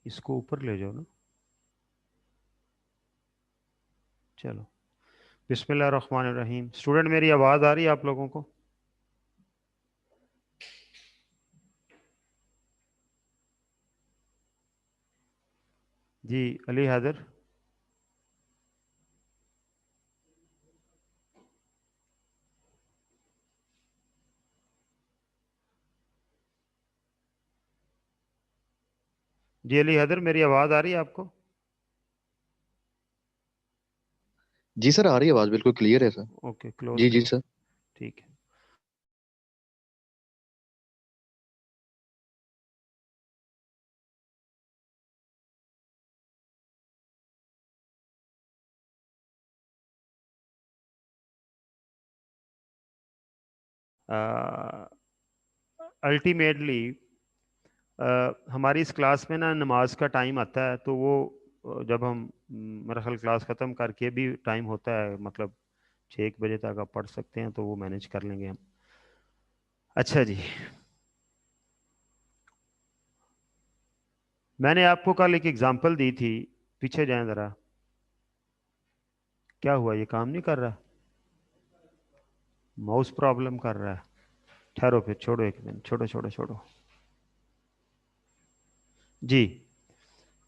इसको ऊपर ले जाओ ना। चलो, बिस्मिल्लाहिर्रहमानिर्रहीम। स्टूडेंट, मेरी आवाज़ आ रही है आप लोगों को? जी, अली हैदर। जी अली हैदर, मेरी आवाज़ आ रही है आपको? जी सर, आ रही है आवाज़, बिल्कुल क्लियर है सर। ओके, क्लोज जी जी करो। सर। ठीक है। अल्टीमेटली हमारी इस क्लास में ना नमाज का टाइम आता है, तो वो जब हम मेरा ख्याल क्लास ख़त्म करके भी टाइम होता है, मतलब 6-1 बजे तक आप पढ़ सकते हैं, तो वो मैनेज कर लेंगे हम। अच्छा जी, मैंने आपको कल एक एग्जांपल दी थी। पीछे जाएं ज़रा। क्या हुआ, ये काम नहीं कर रहा? माउस प्रॉब्लम कर रहा है? ठहरो, फिर छोड़ो, एक मिनट, छोड़ो छोड़ो छोड़ो। जी,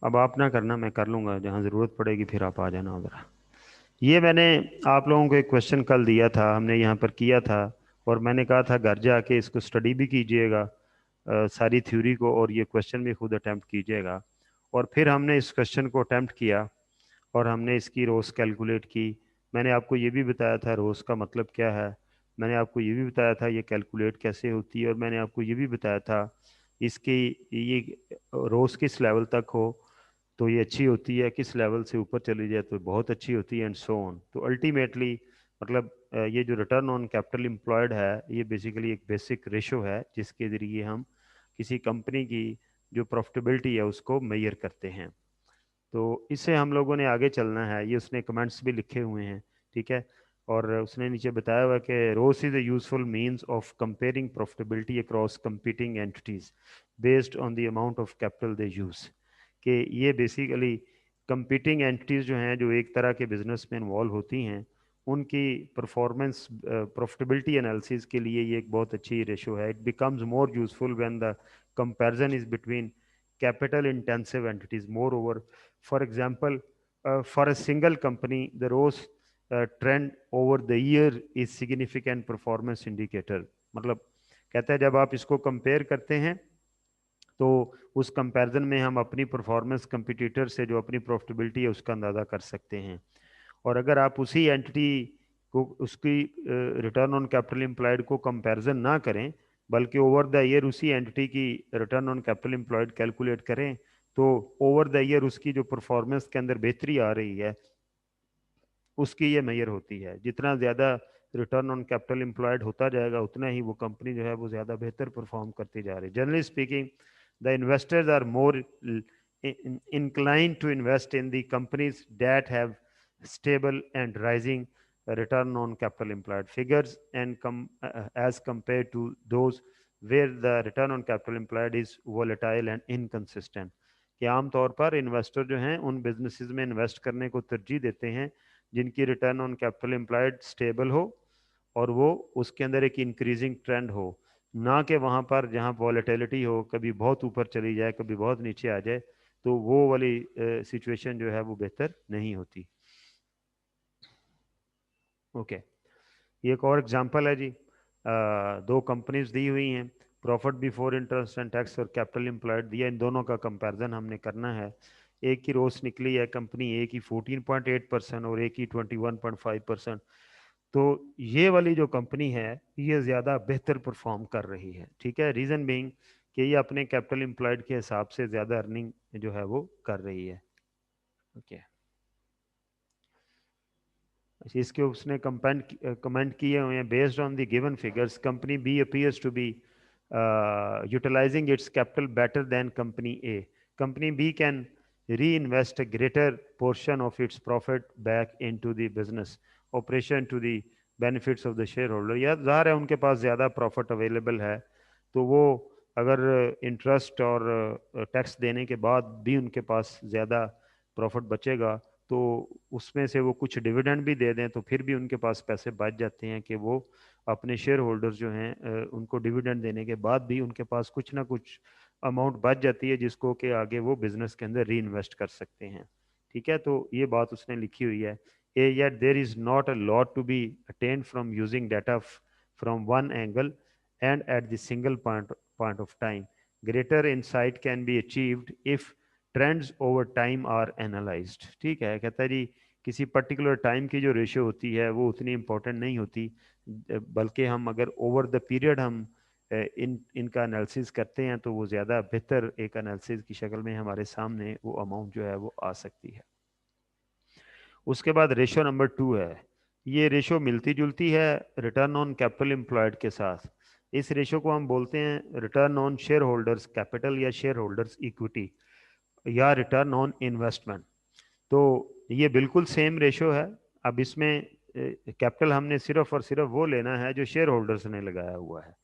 अब आप ना करना, मैं कर लूँगा, जहाँ ज़रूरत पड़ेगी फिर आप आ जाना ज़रा। ये मैंने आप लोगों को एक क्वेश्चन कल दिया था, हमने यहाँ पर किया था, और मैंने कहा था घर जाके इसको स्टडी भी कीजिएगा, सारी थ्योरी को, और ये क्वेश्चन भी खुद अटैम्प्ट कीजिएगा। और फिर हमने इस क्वेश्चन को अटैम्प्ट किया और हमने इसकी रोज़ कैलकुलेट की। मैंने आपको ये भी बताया था रोज़ का मतलब क्या है, मैंने आपको ये भी बताया था ये कैलकुलेट कैसे होती है, और मैंने आपको ये भी बताया था इसकी ये रोज़ किस लेवल तक हो तो ये अच्छी होती है, किस लेवल से ऊपर चली जाए तो बहुत अच्छी होती है, एंड सो ऑन। तो अल्टीमेटली मतलब ये जो रिटर्न ऑन कैपिटल एम्प्लॉयड है, ये बेसिकली एक बेसिक रेशो है जिसके ज़रिए हम किसी कंपनी की जो प्रॉफिटेबिलिटी है उसको मेजर करते हैं। तो इससे हम लोगों ने आगे चलना है, ये उसने कमेंट्स भी लिखे हुए हैं, ठीक है। और उसने नीचे बताया हुआ कि ROCE is a useful means of comparing profitability across competing entities based on the amount of capital they use. कि ये बेसिकली कंपीटिंग एंटिटीज जो हैं, जो एक तरह के बिजनेस में इन्वॉल्व होती हैं, उनकी परफॉर्मेंस प्रॉफिटेबिलिटी एनालिसिस के लिए ये एक बहुत अच्छी रेशो है। It becomes more useful when the comparison is between capital intensive entities. Moreover, for example, for a single company, the ROS trend over the year is significant performance indicator. मतलब कहता है जब आप इसको कंपेयर करते हैं तो उस कंपैरिजन में हम अपनी परफॉर्मेंस कंपिटिटर से जो अपनी प्रॉफिटेबिलिटी है उसका अंदाज़ा कर सकते हैं। और अगर आप उसी एंटिटी को उसकी रिटर्न ऑन कैपिटल एम्प्लॉयड को कंपैरिजन ना करें, बल्कि ओवर द ईयर उसी एंटिटी की return on capital employed calculate करें, तो ओवर द ईयर उसकी जो परफॉर्मेंस के अंदर बेहतरी आ रही है उसकी ये मेजर होती है। जितना ज़्यादा रिटर्न ऑन कैपिटल एम्प्लॉयड होता जाएगा उतना ही वो कंपनी जो है वो ज़्यादा बेहतर परफॉर्म करती जा रही है। Generally speaking, the investors are more inclined to invest in the companies that have stable and rising return on capital employed figures and as compared to those where the return on capital employed is volatile and inconsistent। कि आमतौर पर investor जो हैं उन businesses में invest करने को तरजीह देते हैं जिनकी return on capital employed stable हो और वो उसके अंदर एक इंक्रीजिंग ट्रेंड हो, ना कि वहाँ पर जहाँ वॉलेटिलिटी हो, कभी बहुत ऊपर चली जाए कभी बहुत नीचे आ जाए, तो वो वाली सिचुएशन जो है वो बेहतर नहीं होती। ओके, ये एक और एग्जांपल है जी। दो कंपनीज दी हुई हैं, profit before interest and tax और कैपिटल एम्प्लॉयड दिया, इन दोनों का कंपैरिजन हमने करना है। एक की रोस निकली है कंपनी ए की 14.8% और एक की 21.5%। तो ये वाली जो कंपनी है ये ज़्यादा बेहतर परफॉर्म कर रही है, ठीक है। रीज़न बीइंग कि ये अपने कैपिटल एम्प्लॉयड के हिसाब से ज़्यादा अर्निंग जो है वो कर रही है। ओके, इसके उसने कमेंट किए हुए हैं, based on the given figures company B appears to be utilizing its capital better than company A. Company B can reinvest a greater portion of its profit back into the business operation to the benefits of the shareholder। या ज़ाहिर है उनके पास ज़्यादा profit available है तो वो अगर interest और टैक्स देने के बाद भी उनके पास ज़्यादा प्रॉफिट बचेगा तो उसमें से वो कुछ डिविडेंड भी दे दें तो फिर भी उनके पास पैसे बच जाते हैं कि वो अपने शेयर होल्डर्स जो हैं उनको डिविडेंड देने के बाद भी उनके पास कुछ ना कुछ अमाउंट बच जाती है जिसको कि आगे वो बिजनेस के अंदर री इन्वेस्ट कर सकते हैं। ठीक है, तो ये बात उसने लिखी हुई है। Yet there is not a lot to be attained from using data from one angle and at the single point of time. Greater insight can be achieved if trends over time are analyzed। ठीक है, कहता है जी किसी particular time की जो ratio होती है वो उतनी इंपॉर्टेंट नहीं होती, बल्कि हम अगर ओवर द पीरियड हम इनका एनालिसिस करते हैं तो वो ज़्यादा बेहतर एक एनालिसिस की शक्ल में हमारे सामने वो अमाउंट जो है वो आ सकती है। उसके बाद रेशो नंबर 2 है। ये रेशो मिलती जुलती है रिटर्न ऑन कैपिटल एम्प्लॉयड के साथ। इस रेशो को हम बोलते हैं return on share holders capital या शेयर होल्डर्स इक्विटी या रिटर्न ऑन इन्वेस्टमेंट। तो ये बिल्कुल सेम रेशो है। अब इसमें कैपिटल हमने सिर्फ और सिर्फ वो लेना है जो शेयर होल्डर्स ने लगाया हुआ है,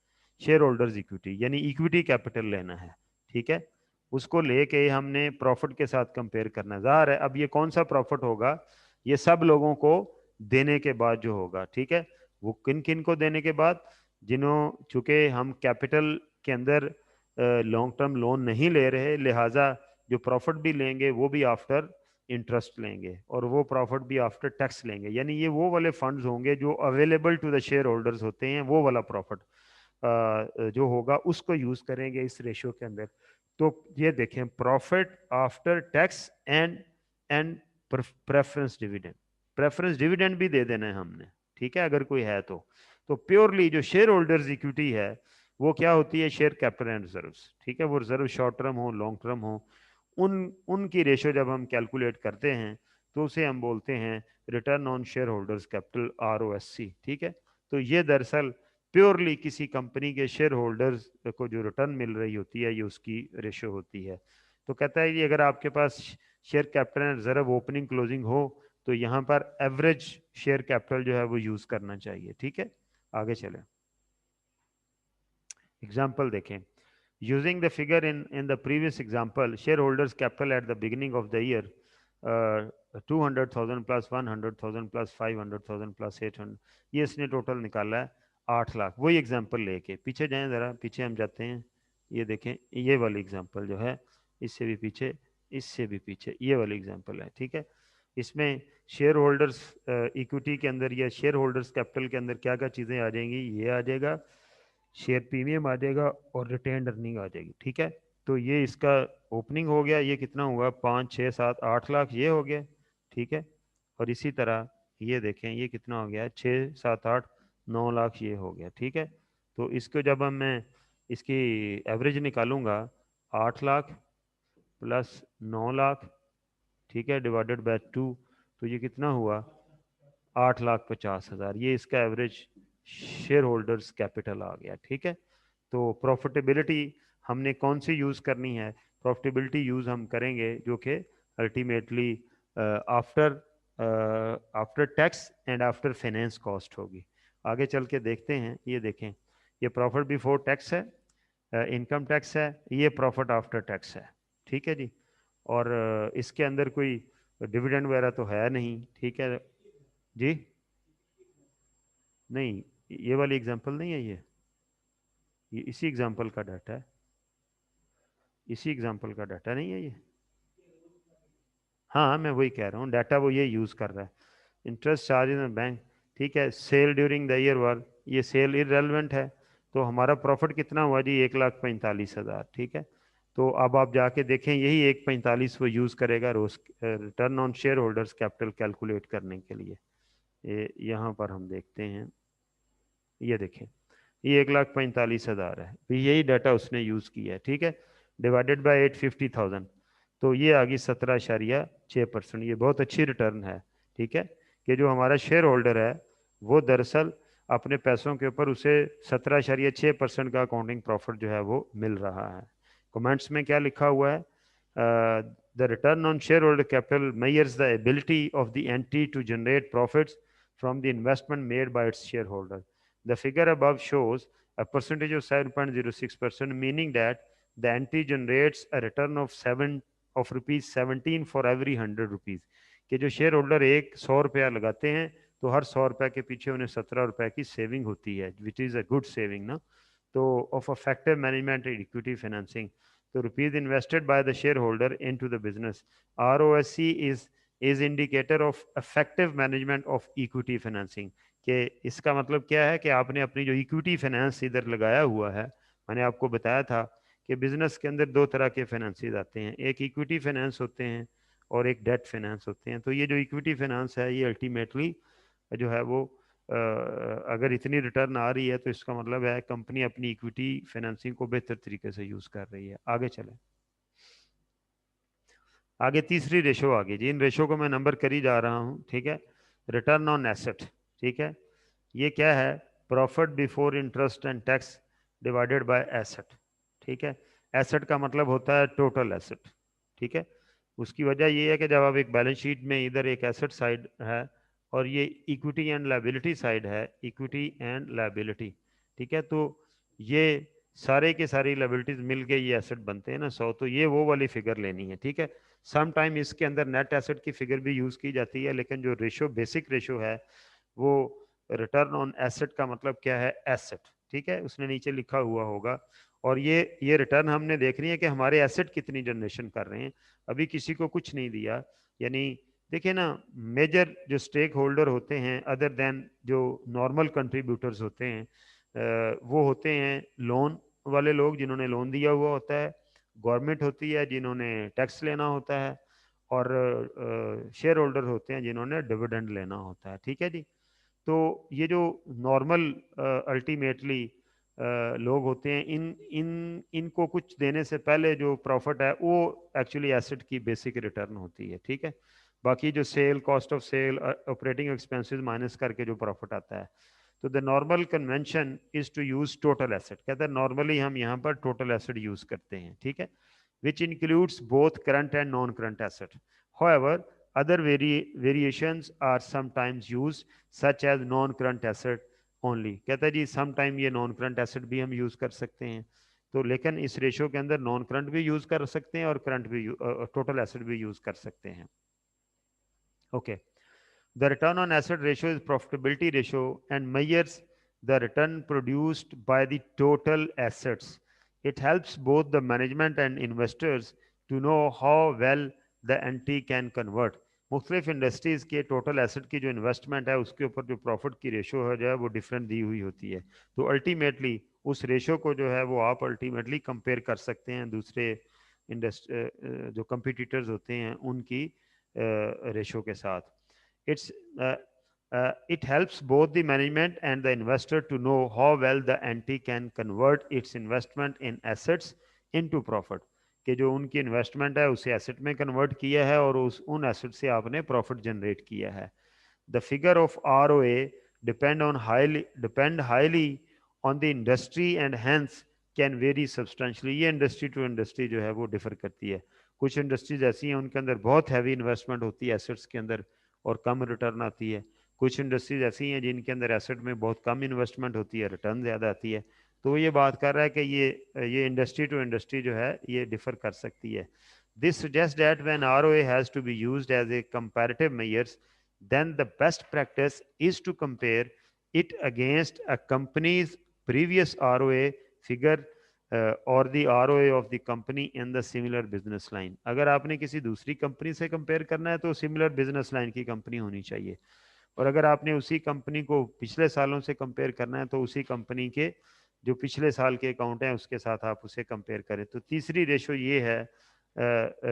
शेयर होल्डर्स इक्विटी यानी इक्विटी कैपिटल लेना है। ठीक है, उसको लेके हमने प्रॉफिट के साथ कंपेयर करना है। ज़ाहिर है अब ये कौन सा प्रॉफिट होगा, ये सब लोगों को देने के बाद जो होगा। ठीक है, वो किन किन को देने के बाद, जिन्हों चूंकि हम कैपिटल के अंदर लॉन्ग टर्म लोन नहीं ले रहे, लिहाजा जो प्रॉफिट भी लेंगे वो भी आफ्टर इंटरेस्ट लेंगे और वो प्रॉफिट भी आफ्टर टैक्स लेंगे, यानी ये वो वाले फंड्स होंगे जो available to the shareholders होते हैं, वो वाला प्रॉफिट जो होगा उसको यूज करेंगे इस रेशियो के अंदर। तो ये देखें profit after tax and preference dividend, preference dividend भी दे देना है हमने। ठीक है, अगर कोई है तो प्योरली जो शेयर होल्डर्स इक्विटी है वो क्या होती है, शेयर कैपिटल एंड रिजर्व्स। ठीक है, वो रिजर्व शॉर्ट टर्म हो लॉन्ग टर्म हो, उन उनकी रेशियो जब हम कैलकुलेट करते हैं तो उसे हम बोलते हैं return on share holders capital ROSC। ठीक है, तो ये दरअसल प्योरली किसी कंपनी के शेयर होल्डर्स को जो रिटर्न मिल रही होती है ये उसकी रेशियो होती है। तो कहता है कि अगर आपके पास share capital and reserve opening closing हो तो यहाँ पर एवरेज शेयर कैपिटल जो है वो यूज करना चाहिए। ठीक है, आगे चले, एग्जाम्पल देखें। Using the figure in the previous example, shareholders capital at the beginning of the year 200,000 plus 100,000 plus 500,000 plus 800, ये इसने टोटल निकाला है 8 लाख। वही एग्जांपल लेके पीछे जाएं, ज़रा पीछे हम जाते हैं। ये देखें ये वाली एग्जांपल जो है, इससे भी पीछे, इससे भी पीछे, ये वाली एग्जांपल है। ठीक है, इसमें शेयर होल्डर्स इक्विटी के अंदर या शेयर होल्डर्स कैपिटल के अंदर क्या क्या चीज़ें आ जाएंगी, ये आ जाएगा शेयर प्रीमियम आ जाएगा और रिटेन्ड अर्निंग आ जाएगी। ठीक है, तो ये इसका ओपनिंग हो गया, ये कितना हुआ 5 6 7 8 लाख ये हो गया। ठीक है, और इसी तरह ये देखें ये कितना हो गया 6 7 8 9 लाख ये हो गया। ठीक है, तो इसको जब हम मैं इसकी एवरेज निकालूंगा 8 लाख प्लस 9 लाख, ठीक है, डिवाइडेड बाय 2, तो ये कितना हुआ 8,50,000, ये इसका एवरेज शेयर होल्डर्स कैपिटल आ गया। ठीक है, तो प्रॉफिटेबिलिटी हमने कौन सी यूज़ करनी है, प्रॉफिटेबिलिटी यूज़ हम करेंगे जो कि ultimately after after tax and after finance cost होगी। आगे चल के देखते हैं, ये देखें ये प्रॉफिट बिफोर टैक्स है, इनकम टैक्स है, ये प्रॉफिट आफ्टर टैक्स है। ठीक है जी, और इसके अंदर कोई डिविडेंड वगैरह तो है नहीं। ठीक है जी, नहीं ये वाली एग्जांपल नहीं है, ये इसी एग्जांपल का डाटा है, इसी एग्जांपल का डाटा नहीं है ये। हाँ मैं वही कह रहा हूँ, डाटा वो ये यूज़ कर रहा है। इंटरेस्ट चार्ज इन बैंक, ठीक है, sale during the year were, ये सेल इरेलीवेंट है। तो हमारा प्रॉफिट कितना हुआ जी 1,45,000। ठीक है, तो अब आप जाके देखें यही 1,45 वो यूज़ करेगा रोज return on share holders capital calculate करने के लिए। ये यहाँ पर हम देखते हैं, ये देखें ये 1,45,000 है, तो यही डाटा उसने यूज़ किया है। ठीक है, डिवाइडेड बाय 850,000, तो ये आ गई 17.6%। ये बहुत अच्छी रिटर्न है। ठीक है, कि जो हमारा शेयर होल्डर है वो दरअसल अपने पैसों के ऊपर उसे 17.6% का अकाउंटिंग प्रॉफिट जो है वो मिल रहा है। कमेंट्स में क्या लिखा हुआ है, the return on shareholder capital measures the ability of the entity to generate profits from the investment made by its shareholder. The figure above shows a percentage of 7.06%, meaning that the entity generates a return of rupees 17 for every 100 rupees। कि जो share holder एक 100 रुपया लगाते हैं तो हर 100 रुपये के पीछे उन्हें 17 रुपये की सेविंग होती है, which is a good saving ना। तो of effective management and equity financing, the rupees invested by the shareholder into the business, ROSC is indicator of effective management of equity financing। कि इसका मतलब क्या है कि आपने अपनी जो इक्विटी फाइनेंस इधर लगाया हुआ है, मैंने आपको बताया था कि बिजनेस के अंदर दो तरह के फाइनेंसेस आते हैं, एक इक्विटी फाइनेंस होते हैं और एक डेट फाइनेंस होते हैं। तो ये जो इक्विटी फाइनेंस है ये अल्टीमेटली जो है वो अगर इतनी रिटर्न आ रही है तो इसका मतलब है कंपनी अपनी इक्विटी फाइनेंसिंग को बेहतर तरीके से यूज कर रही है। आगे चलें, आगे तीसरी रेशो आ गई जी। इन रेशो को मैं नंबर कर ही जा रहा हूँ, ठीक है। रिटर्न ऑन एसेट, ठीक है, ये क्या है? Profit before interest and tax divided bye asset, ठीक है। एसेट का मतलब होता है टोटल एसेट, ठीक है। उसकी वजह ये है कि जब आप एक बैलेंस शीट में इधर एक एसेट साइड है और ये इक्विटी एंड लायबिलिटी साइड है, इक्विटी एंड लायबिलिटी, ठीक है, तो ये सारे के सारी लायबिलिटीज मिल के ये एसेट बनते हैं ना 100, तो ये वो वाली फिगर लेनी है, ठीक है। सम टाइम इसके अंदर नेट एसेट की फिगर भी यूज की जाती है, लेकिन जो रेशो बेसिक रेशो है वो रिटर्न ऑन एसेट का मतलब क्या है? एसेट, ठीक है, उसने नीचे लिखा हुआ होगा। और ये रिटर्न हमने देख रही है कि हमारे एसेट कितनी जनरेशन कर रहे हैं, अभी किसी को कुछ नहीं दिया। यानी देखिए ना, मेजर जो स्टेक होल्डर होते हैं अदर देन जो नॉर्मल कंट्रीब्यूटर्स होते हैं, वो होते हैं लोन वाले लोग जिन्होंने लोन दिया हुआ होता है, गवर्नमेंट होती है जिन्होंने टैक्स लेना होता है, और शेयर होल्डर होते हैं जिन्होंने डिविडेंड लेना होता है, ठीक है जी। तो ये जो नॉर्मल अल्टीमेटली लोग होते हैं, इन इन इनको कुछ देने से पहले जो प्रॉफिट है वो एक्चुअली एसेट की बेसिक रिटर्न होती है, ठीक है। बाकी जो sale, cost of sale, operating expenses minus करके जो प्रॉफिट आता है, तो the normal convention is to use total asset. कहते हैं नॉर्मली हम यहाँ पर टोटल एसेट यूज करते हैं, ठीक है, which includes both current and non-current asset. However, other variations are sometimes used, such as non-current asset only। कहता है जी sometime ये non-current asset भी हम यूज कर सकते हैं, तो लेकिन इस रेशो के अंदर नॉन करंट भी यूज कर सकते हैं और करंट भी टोटल एसेट भी यूज कर सकते हैं। Okay, the return on asset ratio is profitability ratio and measures the return produced by the total assets. It helps both the management and investors to know how well the entity can convert। मुख्तलिफ industries के total asset की जो investment है उसके ऊपर जो profit की ratio है जो है वो डिफरेंट दी हुई होती है। तो अल्टीमेटली उस रेशो को जो है वो आप अल्टीमेटली कंपेयर कर सकते हैं दूसरे जो कंपिटिटर्स होते हैं उनकी रेशो के साथ। It's it helps both the management and the investor to know how well the entity can convert its investment in assets into profit। कि जो उनकी इन्वेस्टमेंट है उसे एसेट में कन्वर्ट किया है और उन एसेट से आपने प्रॉफिट जनरेट किया है। The figure of ROA depend highly on the industry and hence can vary substantially। ये इंडस्ट्री टू इंडस्ट्री जो है वो डिफर करती है। कुछ इंडस्ट्रीज ऐसी हैं उनके अंदर बहुत हैवी इन्वेस्टमेंट होती है एसेट्स के अंदर और कम रिटर्न आती है। कुछ इंडस्ट्रीज ऐसी हैं जिनके अंदर एसेट में बहुत कम इन्वेस्टमेंट होती है, रिटर्न ज़्यादा आती है। तो ये बात कर रहा है कि ये इंडस्ट्री टू इंडस्ट्री जो है ये डिफर कर सकती है। This suggests that when ROA has to be used as a comparative measures, then the best practice is to compare it against a company's previous ROA figure or the ROA of the company in the similar business line। अगर आपने किसी दूसरी company से compare करना है तो similar business line की company होनी चाहिए, और अगर आपने उसी कंपनी को पिछले सालों से कंपेयर करना है तो उसी कंपनी के जो पिछले साल के अकाउंट हैं उसके साथ आप उसे कंपेयर करें। तो तीसरी रेशो ये है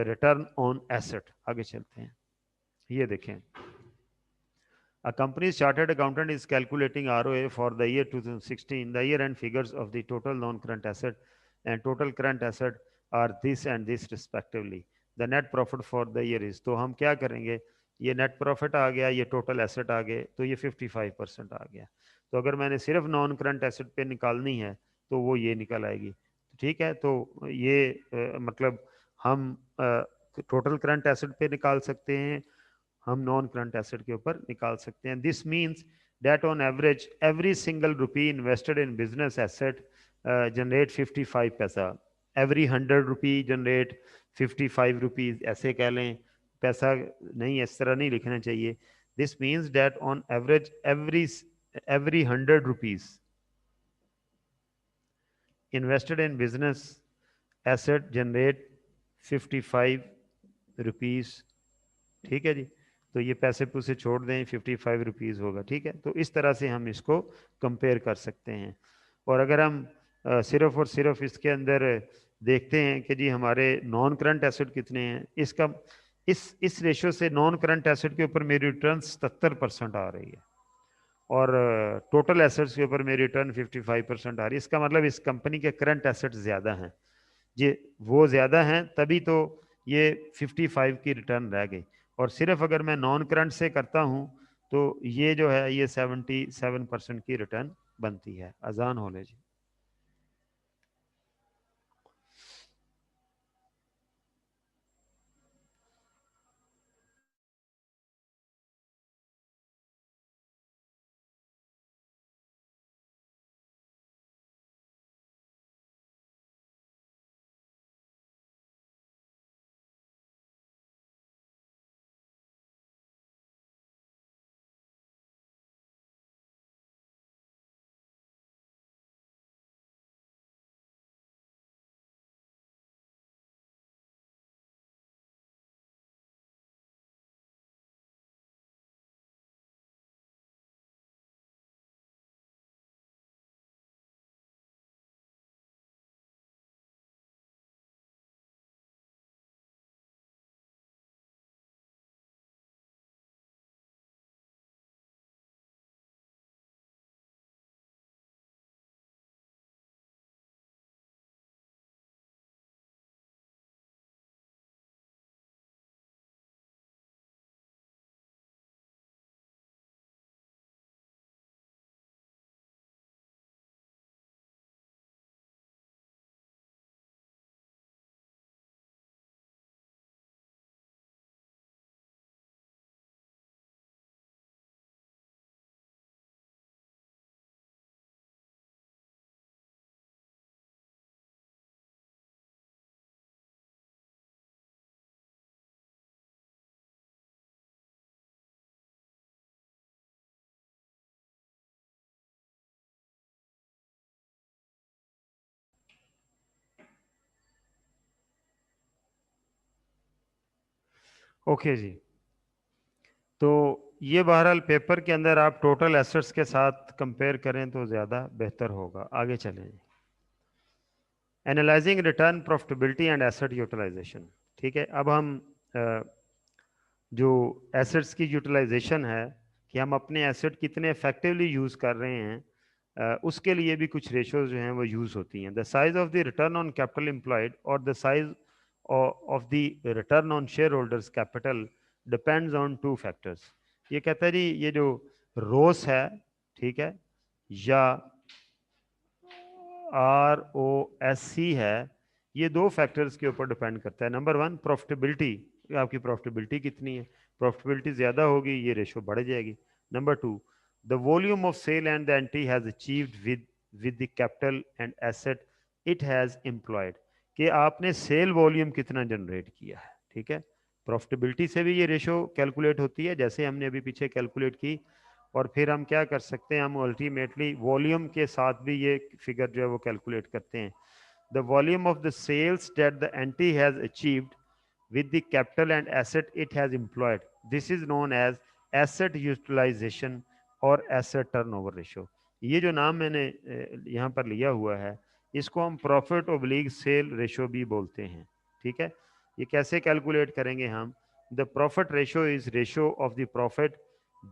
रिटर्न ऑन एसेट। आगे चलते हैं, ये देखें, a company's chartered accountant is calculating ROA for the year 2016। The year-end figures of the total non-current asset and total current asset are this and this respectively। The net profit for the year is, तो हम क्या करेंगे, ये net profit आ गया, ये total asset आ गए, तो ये 55% आ गया। तो अगर मैंने सिर्फ नॉन करंट एसेट पे निकालनी है तो वो ये निकल आएगी, ठीक है। तो ये मतलब हम टोटल करंट एसेट पे निकाल सकते हैं, हम नॉन करंट एसेट के ऊपर निकाल सकते हैं। This means that on average every single rupee invested in business asset generate 55 पैसा, every 100 rupee generate 55 rupees, ऐसे कह लें, पैसा नहीं, इस तरह नहीं लिखना चाहिए. This means that on average every 100 rupees invested in business asset generate 55 rupees. ठीक है जी. तो ये पैसे पूसे छोड़ दें, 55 रुपीज़ होगा. ठीक है, तो इस तरह से हम इसको कंपेयर कर सकते हैं. और अगर हम सिर्फ और सिर्फ इसके अंदर देखते हैं कि जी हमारे नॉन करंट एसेट कितने हैं, इसका इस रेशो से नॉन करंट एसेट के ऊपर मेरी रिटर्न 77% आ रही है और टोटल एसेट्स के ऊपर मेरी रिटर्न 55% आ रही है. इसका मतलब इस कंपनी के करंट एसेट्स ज़्यादा हैं, ये वो ज़्यादा हैं, तभी तो ये 55 की रिटर्न रह गई. और सिर्फ अगर मैं नॉन करंट से करता हूँ तो ये जो है ये 77% की रिटर्न बनती है. अजान हो ले जी. ओके जी. तो ये बहरहाल पेपर के अंदर आप टोटल एसेट्स के साथ कंपेयर करें तो ज़्यादा बेहतर होगा. आगे चलें. Analysing return, profitability and asset utilisation. ठीक है, अब हम जो एसेट्स की यूटिलाइजेशन है कि हम अपने एसेट कितने इफेक्टिवली यूज़ कर रहे हैं, उसके लिए भी कुछ रेशोज जो हैं वो यूज़ होती हैं. The size of the return on capital employed और the size of the return on share holders capital depends on two factors. ये कहता है जी ये जो रोस है, ठीक है, या ROSC है, ये दो फैक्टर्स के ऊपर डिपेंड करता है. नंबर वन, प्रॉफिटेबिलिटी, आपकी प्रॉफिटेबिलिटी कितनी है. प्रॉफिटेबिलिटी ज़्यादा होगी, ये रेशो बढ़ जाएगी. Number two, the volume of sale and the entity has achieved with the capital and asset it has employed, कि आपने सेल वॉल्यूम कितना जनरेट किया है. ठीक है, प्रॉफिटेबिलिटी से भी ये रेशो कैलकुलेट होती है, जैसे हमने अभी पीछे कैलकुलेट की. और फिर हम क्या कर सकते हैं, हम अल्टीमेटली वॉल्यूम के साथ भी ये फिगर जो है वो कैलकुलेट करते हैं. The volume of the sales that the entity has achieved with the capital and asset it has employed, this is known as asset utilization और asset turnover ratio. ये जो नाम मैंने यहाँ पर लिया हुआ है, इसको हम प्रॉफिट ऑब्लिक सेल रेशो भी बोलते हैं. ठीक है, ये कैसे कैलकुलेट करेंगे हम. The profit ratio is ratio of the profit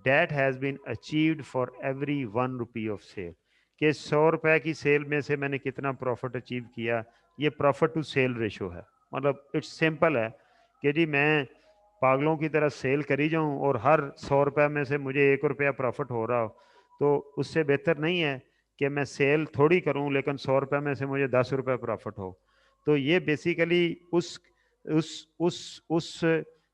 that has been achieved for every 1 rupee of sale, कि 100 रुपए की सेल में से मैंने कितना प्रॉफिट अचीव किया, ये प्रॉफिट टू सेल रेशो है. मतलब इट्स सिंपल है कि जी मैं पागलों की तरह सेल करी जाऊं और हर 100 रुपए में से मुझे 1 रुपया प्रॉफिट हो रहा हो, तो उससे बेहतर नहीं है कि मैं सेल थोड़ी करूं लेकिन 100 रुपए में से मुझे 10 रुपये प्रॉफिट हो. तो ये बेसिकली उस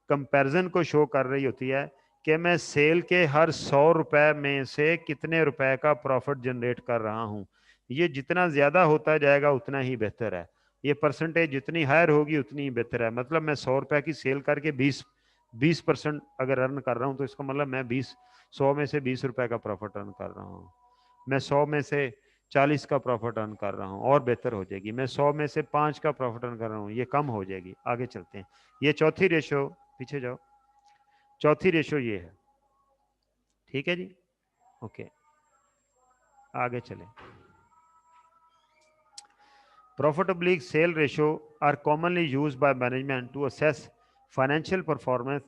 कंपैरिजन को शो कर रही होती है कि मैं सेल के हर 100 रुपए में से कितने रुपए का प्रॉफिट जनरेट कर रहा हूँ। ये जितना ज्यादा होता जाएगा उतना ही बेहतर है। ये परसेंटेज जितनी हायर होगी उतनी ही बेहतर है। मतलब मैं 100 रुपए की सेल करके 20% अगर अर्न कर रहा हूँ तो इसका मतलब मैं 100 में से 20 रुपए का प्रॉफिट अर्न कर रहा हूँ। मैं 100 में से 40 का प्रॉफिट अर्न कर रहा हूँ और बेहतर हो जाएगी। मैं 100 में से 5 का प्रॉफिट अर्न कर रहा हूँ, ये कम हो जाएगी। आगे चलते हैं। ये चौथी रेशो, पीछे जाओ, चौथी रेशो ये है। ठीक है जी, ओके, आगे चले। Profit oblique sale ratio are commonly used by management to assess financial performance,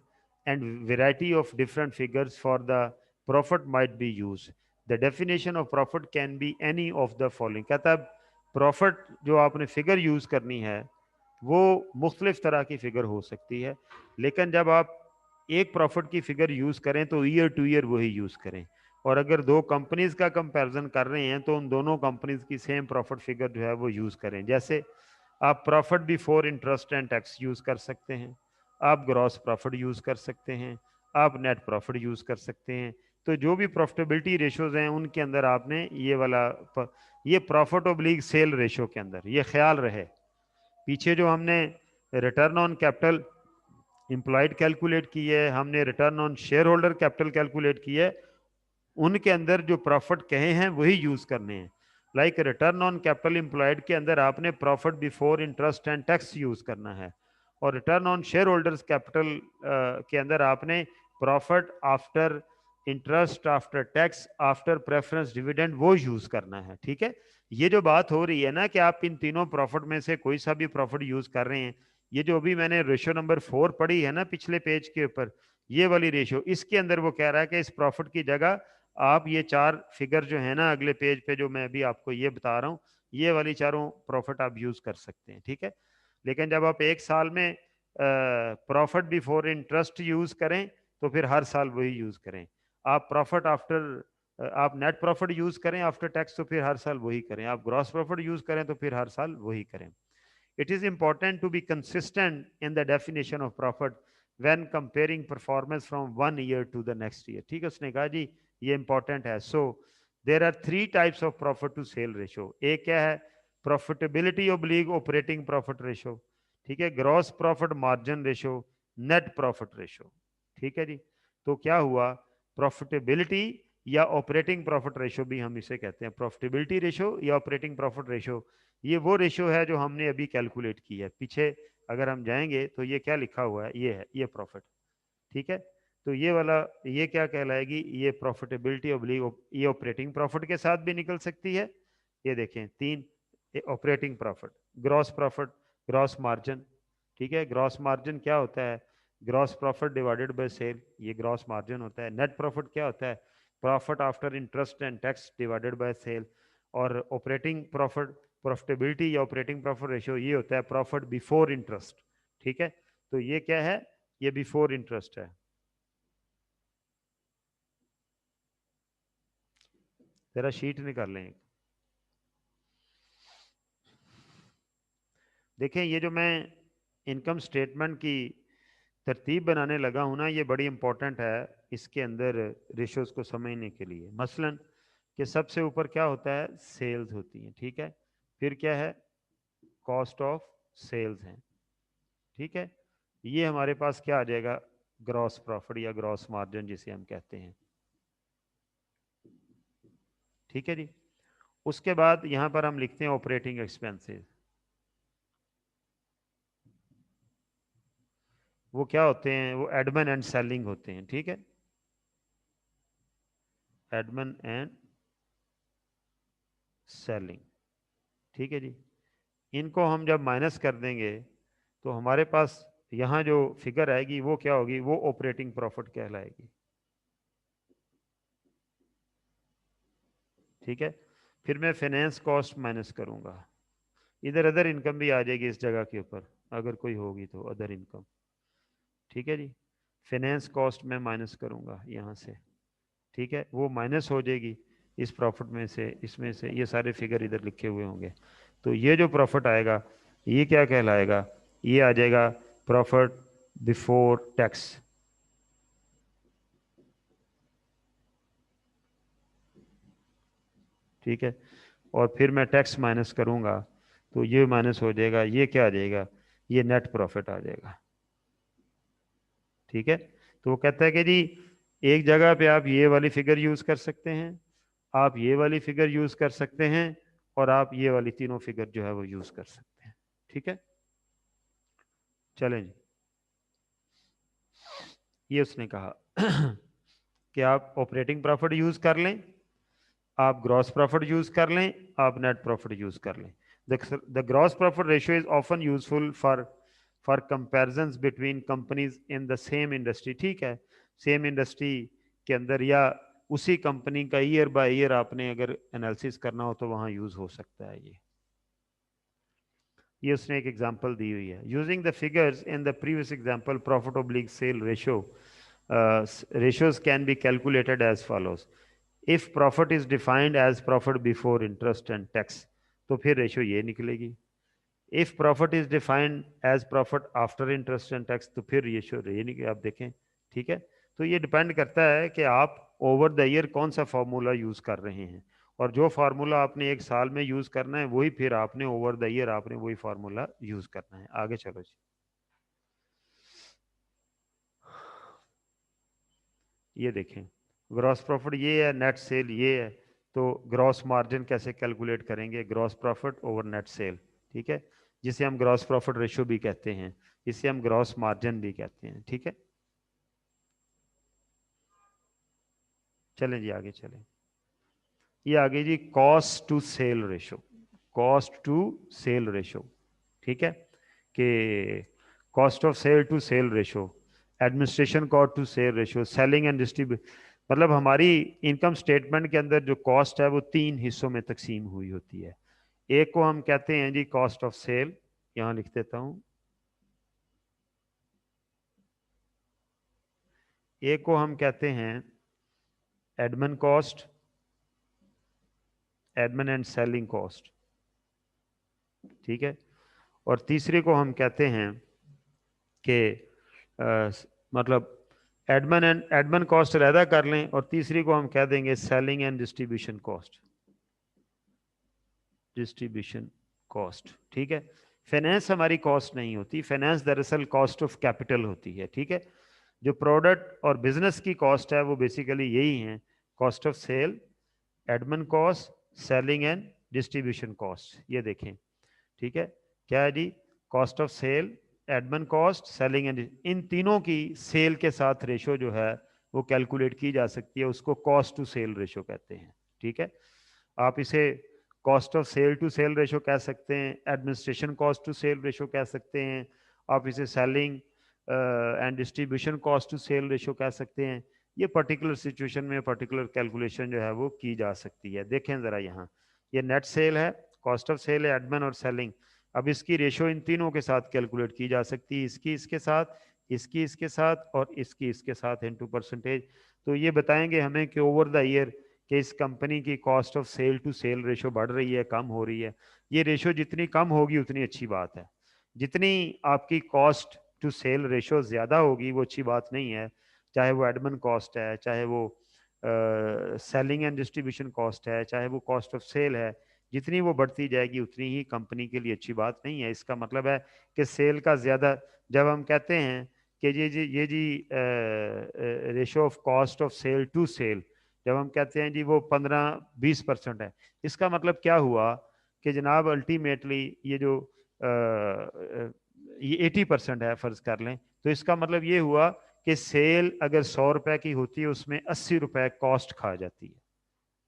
and variety of different figures for the profit might be used. The definition of profit can be any of the following। कहता है profit जो आपने figure use करनी है वो मुख्तलिफ तरह की फिगर हो सकती है, लेकिन जब आप एक प्रॉफिट की फिगर यूज करें तो ईयर टू ईयर वही यूज करें। और अगर दो कंपनीज का कंपैरिजन कर रहे हैं तो उन दोनों कंपनीज की सेम प्रॉफिट फिगर जो है वो यूज करें। जैसे आप profit before interest and tax use कर सकते हैं, आप ग्रॉस प्रॉफिट यूज कर सकते हैं, आप नेट प्रॉफिट यूज कर सकते हैं। तो जो भी प्रॉफिटेबिलिटी रेशोज हैं उनके अंदर आपने ये वाला ये प्रॉफिट ऑब्लिक सेल रेशो के अंदर ये ख्याल रहे। पीछे जो हमने return on capital employed calculate की है, हमने return on shareholder capital calculate की है, उनके अंदर जो प्रॉफिट कहे हैं वही यूज करने हैं। Like return on capital employed के अंदर आपने profit before interest and tax use करना है, और return on share holders capital के अंदर आपने profit after interest after tax after preference dividend वो यूज करना है। ठीक है, ये जो बात हो रही है ना कि आप इन तीनों प्रॉफिट में से कोई सा भी प्रॉफिट यूज कर रहे हैं, ये जो अभी मैंने रेशो नंबर 4 पढ़ी है ना पिछले पेज के ऊपर, ये वाली रेशो, इसके अंदर वो कह रहा है कि इस प्रॉफिट की जगह आप ये चार फिगर जो है ना अगले पेज पे जो मैं अभी आपको ये बता रहा हूँ, ये वाली चारों प्रॉफिट आप यूज कर सकते हैं। ठीक है, लेकिन जब आप एक साल में प्रॉफिट बिफोर इंटरेस्ट यूज करें तो फिर हर साल वही यूज करें। आप प्रॉफिट आफ्टर आप नेट प्रॉफिट यूज करें आफ्टर टैक्स तो फिर हर साल वही करें। आप ग्रॉस प्रॉफिट यूज करें तो फिर हर साल वही करें। It is important to be consistent in the definition of profit when comparing performance from one year to the next year। ठीक है, उसने कहा जी ये इंपॉर्टेंट है। So there are 3 types of profit to sale ratio. एक क्या है, profitability oblique operating profit ratio. ठीक है, gross profit margin ratio, net profit ratio. ठीक है जी, तो क्या हुआ, प्रॉफिटेबिलिटी या ऑपरेटिंग प्रॉफिट रेशो भी हम इसे कहते हैं। प्रॉफिटेबिलिटी रेशो या ऑपरेटिंग प्रॉफिट रेशो ये वो रेशो है जो हमने अभी कैलकुलेट की है। पीछे अगर हम जाएंगे तो ये क्या लिखा हुआ है, ये है ये प्रॉफिट। ठीक है, तो ये वाला ये क्या कहलाएगी, ये प्रॉफिटेबिलिटी ऑब्लिक, ये ऑपरेटिंग प्रॉफिट के साथ भी निकल सकती है। ये देखें 3, operating profit, gross profit, gross margin. ठीक है, ग्रॉस मार्जिन क्या होता है, gross profit divided by sale, ये ग्रॉस मार्जिन होता है। नेट प्रॉफिट क्या होता है, profit after interest and tax divided by sale. और ऑपरेटिंग प्रॉफिट, प्रॉफिटेबिलिटी या ऑपरेटिंग प्रॉफिट रेशियो ये होता है प्रॉफिट बिफोर इंटरेस्ट। ठीक है, तो ये क्या है, ये बिफोर इंटरेस्ट है। जरा शीट निकाल लें। देखें ये जो मैं इनकम स्टेटमेंट की तरतीब बनाने लगा हूं ना, ये बड़ी इंपॉर्टेंट है इसके अंदर रेशोज को समझने के लिए। मसलन कि सबसे ऊपर क्या होता है, सेल्स होती हैं। ठीक है, फिर क्या है, कॉस्ट ऑफ सेल्स हैं। ठीक है, ये हमारे पास क्या आ जाएगा, ग्रॉस प्रॉफिट या ग्रॉस मार्जिन जिसे हम कहते हैं। ठीक है जी, उसके बाद यहां पर हम लिखते हैं ऑपरेटिंग एक्सपेंसेस। वो क्या होते हैं, वो एडमिन एंड सेलिंग होते हैं। ठीक है, एडमिन एंड सेलिंग। ठीक है जी, इनको हम जब माइनस कर देंगे तो हमारे पास यहाँ जो फिगर आएगी वो क्या होगी, वो ऑपरेटिंग प्रॉफिट कहलाएगी। ठीक है, फिर मैं फाइनेंस कॉस्ट माइनस करूंगा, इधर अदर इनकम भी आ जाएगी इस जगह के ऊपर अगर कोई होगी तो अदर इनकम। ठीक है जी, फाइनेंस कॉस्ट में माइनस करूंगा यहाँ से। ठीक है, वो माइनस हो जाएगी इस प्रॉफिट में से, इसमें से ये सारे फिगर इधर लिखे हुए होंगे। तो ये जो प्रॉफिट आएगा ये क्या कहलाएगा, ये आ जाएगा प्रॉफिट बिफोर टैक्स। ठीक है, और फिर मैं टैक्स माइनस करूंगा तो ये माइनस हो जाएगा, ये क्या आ जाएगा, ये नेट प्रॉफिट आ जाएगा। ठीक है, तो वो कहता है कि जी एक जगह पे आप ये वाली फिगर यूज कर सकते हैं, आप ये वाली फिगर यूज कर सकते हैं, और आप ये वाली तीनों फिगर जो है वो यूज कर सकते हैं। ठीक है, चलें जी, ये उसने कहा कि आप ऑपरेटिंग प्रॉफिट यूज कर लें, आप ग्रॉस प्रॉफिट यूज कर लें, आप नेट प्रॉफिट यूज कर लें। The gross profit ratio is often useful for comparisons between companies in the same industry. ठीक है, सेम इंडस्ट्री के अंदर या उसी कंपनी का ईयर बाय ईयर आपने अगर एनालिसिस करना हो तो वहां यूज हो सकता है ये उसने एक एग्जांपल दी हुई है। Using the figures in the previous example profit oblique sale ratio ratios can be calculated as follows. If profit is defined as profit before interest and tax, तो फिर रेशियो ये निकलेगी। If profit is defined as profit after interest and tax, तो फिर ratio ये निकले, आप देखें। ठीक है, तो ये डिपेंड करता है कि आप ओवर द ईयर कौन सा फार्मूला यूज कर रहे हैं, और जो फार्मूला आपने एक साल में यूज करना है वही फिर आपने ओवर द ईयर आपने वही फार्मूला यूज करना है। आगे चलो जी, ये देखें, ग्रॉस प्रॉफिट ये है, नेट सेल ये है, तो ग्रॉस मार्जिन कैसे कैलकुलेट करेंगे, gross profit over net cell. ठीक है, जिसे हम ग्रॉस प्रॉफिट रेशियो भी कहते हैं, इसे हम ग्रॉस मार्जिन भी कहते हैं। ठीक है, चलें जी आगे चलें, ये आगे जी cost to sale ratio, cost to sale ratio. ठीक है, कि cost of sale to sale ratio, administration cost to sale ratio, selling and distribute, मतलब हमारी इनकम स्टेटमेंट के अंदर जो कॉस्ट है वो तीन हिस्सों में तकसीम हुई होती है। एक को हम कहते हैं जी कॉस्ट ऑफ सेल, यहां लिख देता हूं, एक को हम कहते हैं admin cost, admin and selling cost. ठीक है, और तीसरे को हम कहते हैं कि मतलब एडमिन एंड एडमिन कॉस्ट अलहदा कर लें, और तीसरी को हम कह देंगे selling and distribution cost, distribution cost. ठीक है, फाइनेंस हमारी कॉस्ट नहीं होती, फाइनेंस दरअसल कॉस्ट ऑफ कैपिटल होती है। ठीक है, जो प्रोडक्ट और बिजनेस की कॉस्ट है वो बेसिकली यही है, cost of sale, admin cost, selling and distribution cost. ये देखें, ठीक है, क्या है जी, cost of sale, admin cost, selling and, इन तीनों की सेल के साथ रेशो जो है वो कैलकुलेट की जा सकती है, उसको कॉस्ट टू सेल रेशो कहते हैं। ठीक है, आप इसे cost of sale to sale ratio कह सकते हैं, administration cost to sale ratio कह सकते हैं, आप इसे selling and distribution cost to sale ratio कह सकते हैं। ये पर्टिकुलर सिचुएशन में पर्टिकुलर कैलकुलेशन जो है वो की जा सकती है। देखें ज़रा यहाँ, ये नेट सेल है, कॉस्ट ऑफ सेल है, एडमिन और सेलिंग। अब इसकी रेशो इन तीनों के साथ कैलकुलेट की जा सकती है, इसकी इसके साथ, इसकी इसके साथ, और इसकी इसके साथ इनटू परसेंटेज। तो ये बताएंगे हमें कि ओवर द ईयर कि इस कंपनी की cost of sale to sale ratio बढ़ रही है, कम हो रही है। ये रेशो जितनी कम होगी उतनी अच्छी बात है, जितनी आपकी कॉस्ट टू सेल रेशो ज़्यादा होगी वो अच्छी बात नहीं है, चाहे वो एडमिन कॉस्ट है, चाहे वो सेलिंग एंड डिस्ट्रीब्यूशन कॉस्ट है, चाहे वो कॉस्ट ऑफ सेल है, जितनी वो बढ़ती जाएगी उतनी ही कंपनी के लिए अच्छी बात नहीं है। इसका मतलब है कि सेल का ज़्यादा, जब हम कहते हैं कि ये जी ratio of cost of sale to sale, जब हम कहते हैं जी वो 15-20% है, इसका मतलब क्या हुआ कि जनाब अल्टीमेटली ये जो ये 80% है फर्ज कर लें, तो इसका मतलब ये हुआ कि सेल अगर 100 रुपए की होती है उसमें 80 रुपए कॉस्ट खा जाती है।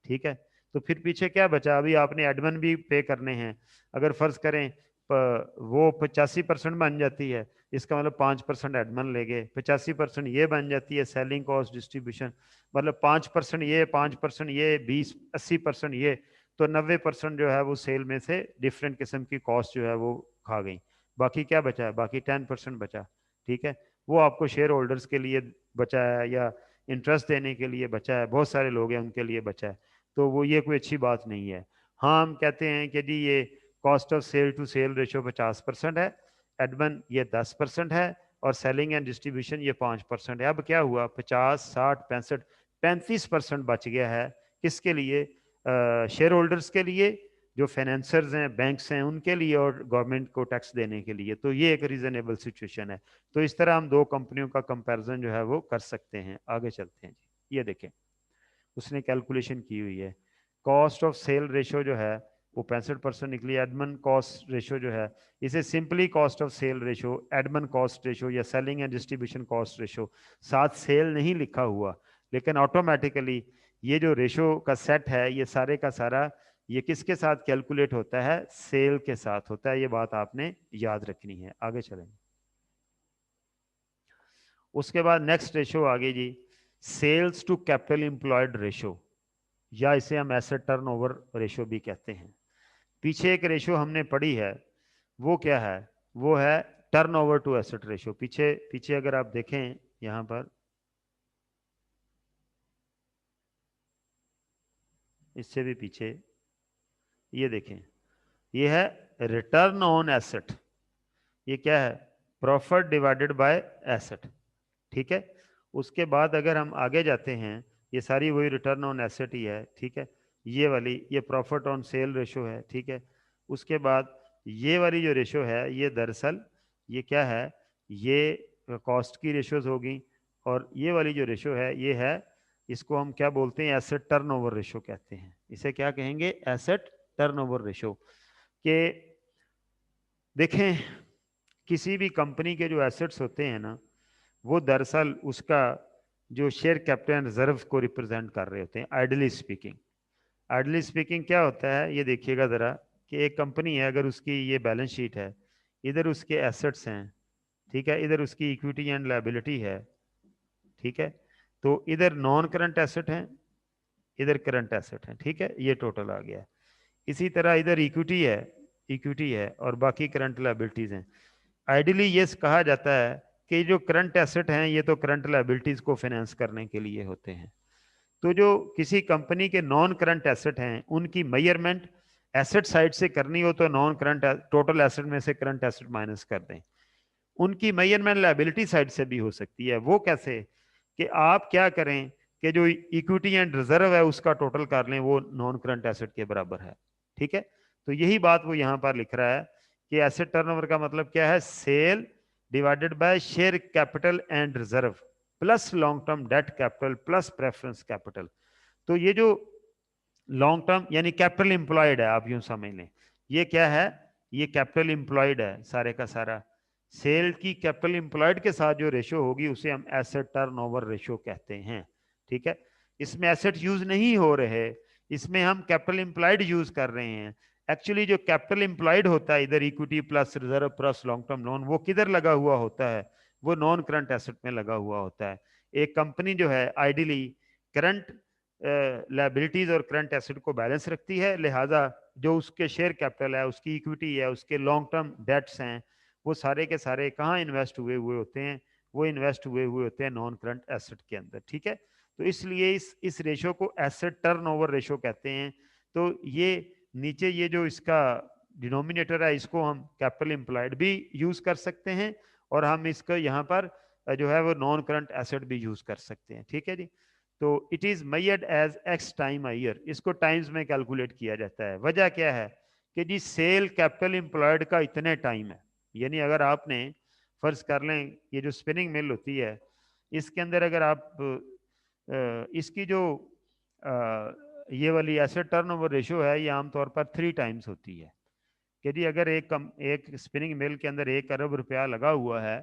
ठीक है, तो फिर पीछे क्या बचा, अभी आपने एडमिन भी पे करने हैं, अगर फर्ज करें वो 85% बन जाती है, इसका मतलब 5% एडमिन ले गए, 85% ये बन जाती है सेलिंग कॉस्ट डिस्ट्रीब्यूशन, मतलब 5% ये, 5% ये, 20-80% ये, तो 90% जो है वो सेल में से डिफरेंट किस्म की कॉस्ट जो है वो खा गई। बाकी क्या बचा है, बाकी 10% बचा। ठीक है, वो आपको शेयर होल्डर्स के लिए बचा है या इंटरेस्ट देने के लिए बचा है, बहुत सारे लोग हैं उनके लिए बचा है, तो वो ये कोई अच्छी बात नहीं है। हाँ, हम कहते हैं कि जी ये cost of sale to sale ratio 50% है, एडमिन ये 10% है, और सेलिंग एंड डिस्ट्रीब्यूशन ये 5% है। अब क्या हुआ, 50, 60, 65, 35% बच गया है, किसके लिए, शेयर होल्डर्स के लिए, जो फाइनेंसर्स हैं, बैंक्स हैं, उनके लिए, और गवर्नमेंट को टैक्स देने के लिए। तो ये एक रीजनेबल सिचुएशन है। तो इस तरह हम दो कंपनियों का कंपैरिजन जो है वो कर सकते हैं। आगे चलते हैं जी, ये देखें उसने कैलकुलेशन की हुई है। कॉस्ट ऑफ सेल रेशो जो है वो 65% निकली। एडमन कॉस्ट रेशो जो है, इसे simply cost of sale ratio, admin cost ratio या selling and distribution cost ratio, साथ सेल नहीं लिखा हुआ, लेकिन ऑटोमेटिकली ये जो रेशो का सेट है ये सारे का सारा ये किसके साथ कैलकुलेट होता है? सेल के साथ होता है। ये बात आपने याद रखनी है। आगे चलेंगे। उसके बाद नेक्स्ट रेशो आगे जी, sales to capital employed ratio, या इसे हम एसेट टर्नओवर रेशो भी कहते हैं। पीछे एक रेशो हमने पढ़ी है, वो क्या है? वो है टर्नओवर टू एसेट रेशो। पीछे पीछे अगर आप देखें यहां पर, इससे भी पीछे, ये देखें, ये है रिटर्न ऑन एसेट। ये क्या है? Profit divided bye asset. ठीक है। उसके बाद अगर हम आगे जाते हैं, ये सारी वही रिटर्न ऑन एसेट ही है। ठीक है। ये वाली, ये प्रॉफिट ऑन सेल रेशो है। ठीक है। उसके बाद ये वाली जो रेशो है ये दरअसल ये क्या है? ये कॉस्ट की रेशोज होगी। और ये वाली जो रेशो है ये है, इसको हम क्या बोलते हैं? एसेट टर्नओवर रेशो कहते हैं। इसे क्या कहेंगे? Asset turnover ratio. के देखें, किसी भी कंपनी के जो एसेट्स होते हैं ना, वो दरअसल उसका जो शेयर कैपिटल रिजर्व को रिप्रेजेंट कर रहे होते हैं, आइडली स्पीकिंग। आइडली स्पीकिंग क्या होता है ये देखिएगा ज़रा, कि एक कंपनी है, अगर उसकी ये बैलेंस शीट है, इधर उसके एसेट्स हैं, ठीक है, इधर उसकी इक्विटी एंड लायबिलिटी है, ठीक है, तो इधर नॉन करंट एसेट हैं, इधर करंट एसेट हैं, ठीक है, ये टोटल आ गया। इसी तरह इधर इक्विटी है और बाकी करंट लायबिलिटीज हैं। आइडियली ये कहा जाता है कि जो करंट एसेट हैं ये तो करंट लायबिलिटीज को फाइनेंस करने के लिए होते हैं। तो जो किसी कंपनी के नॉन करंट एसेट हैं उनकी मेजरमेंट एसेट साइड से करनी हो तो नॉन करंट टोटल एसेट में से करंट एसेट माइनस कर दें। उनकी मेजरमेंट लायबिलिटी साइड से भी हो सकती है। वो कैसे? कि आप क्या करें कि जो इक्विटी एंड रिजर्व है उसका टोटल कर लें, वो नॉन करंट एसेट के बराबर है। ठीक है। तो यही बात वो यहां पर लिख रहा है कि एसेट टर्नओवर का मतलब क्या है? Sale divided by share capital and reserve plus long term debt capital plus preference capital. तो ये जो लॉन्ग टर्म यानी कैपिटल एम्प्लॉयड है, आप यूं समझ लें, ये क्या है? ये कैपिटल एम्प्लॉयड है सारे का सारा। सेल की कैपिटल एम्प्लॉयड के साथ जो रेशो होगी उसे हम एसेट टर्नओवर रेशो कहते हैं। ठीक है। इसमें एसेट यूज नहीं हो रहे, इसमें हम कैपिटल एम्प्लॉयड यूज कर रहे हैं। एक्चुअली जो कैपिटल एम्प्लॉयड होता है इधर equity plus reserve plus long term loan, वो किधर लगा हुआ होता है? वो नॉन करंट एसेट में लगा हुआ होता है। एक कंपनी जो है आइडियली करंट लायबिलिटीज और करंट एसेट को बैलेंस रखती है, लिहाजा जो उसके शेयर कैपिटल है, उसकी इक्विटी है, उसके लॉन्ग टर्म डेट्स हैं, वो सारे के सारे कहाँ इन्वेस्ट हुए हुए होते हैं? वो इन्वेस्ट हुए हुए होते हैं नॉन करंट एसेट के अंदर। ठीक है। तो इसलिए इस रेशो को एसेट टर्नओवर रेशो कहते हैं। तो ये नीचे ये जो इसका डिनोमिनेटर है इसको हम कैपिटल एम्प्लॉयड भी यूज कर सकते हैं, और हम इसको यहाँ पर जो है वो नॉन करंट एसेट भी यूज कर सकते हैं। ठीक है जी। तो it is measured as X time a year, इसको टाइम्स में कैलकुलेट किया जाता है। वजह क्या है? कि जी सेल कैपिटल एम्प्लॉयड का इतने टाइम है, यानी अगर आपने फर्ज कर लें ये जो स्पिनिंग मिल होती है इसके अंदर अगर आप इसकी जो ये वाली एसेट टर्नओवर रेशियो है ये आमतौर पर 3 टाइम्स होती है। कि जी अगर एक स्पिनिंग मिल के अंदर 1 अरब रुपया लगा हुआ है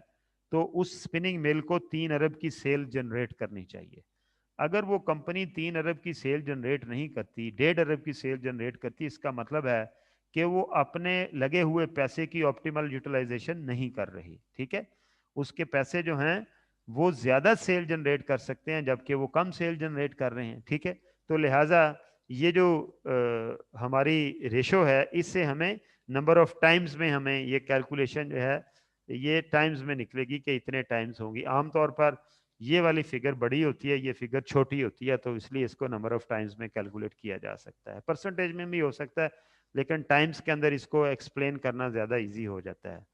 तो उस स्पिनिंग मिल को 3 अरब की सेल जनरेट करनी चाहिए। अगर वो कंपनी 3 अरब की सेल जनरेट नहीं करती, 1.5 अरब की सेल जनरेट करती, इसका मतलब है कि वो अपने लगे हुए पैसे की ऑप्टिमल यूटिलाइजेशन नहीं कर रही। ठीक है। उसके पैसे जो हैं वो ज्यादा सेल जनरेट कर सकते हैं जबकि वो कम सेल जनरेट कर रहे हैं। ठीक है। तो लिहाजा ये जो हमारी रेशो है इससे हमें नंबर ऑफ टाइम्स में हमें ये कैलकुलेशन जो है ये टाइम्स में निकलेगी कि इतने टाइम्स होंगी। आमतौर पर ये वाली फिगर बड़ी होती है, ये फिगर छोटी होती है, तो इसलिए इसको नंबर ऑफ टाइम्स में कैलकुलेट किया जा सकता है। परसेंटेज में भी हो सकता है, लेकिन टाइम्स के अंदर इसको एक्सप्लेन करना ज्यादा इजी हो जाता है।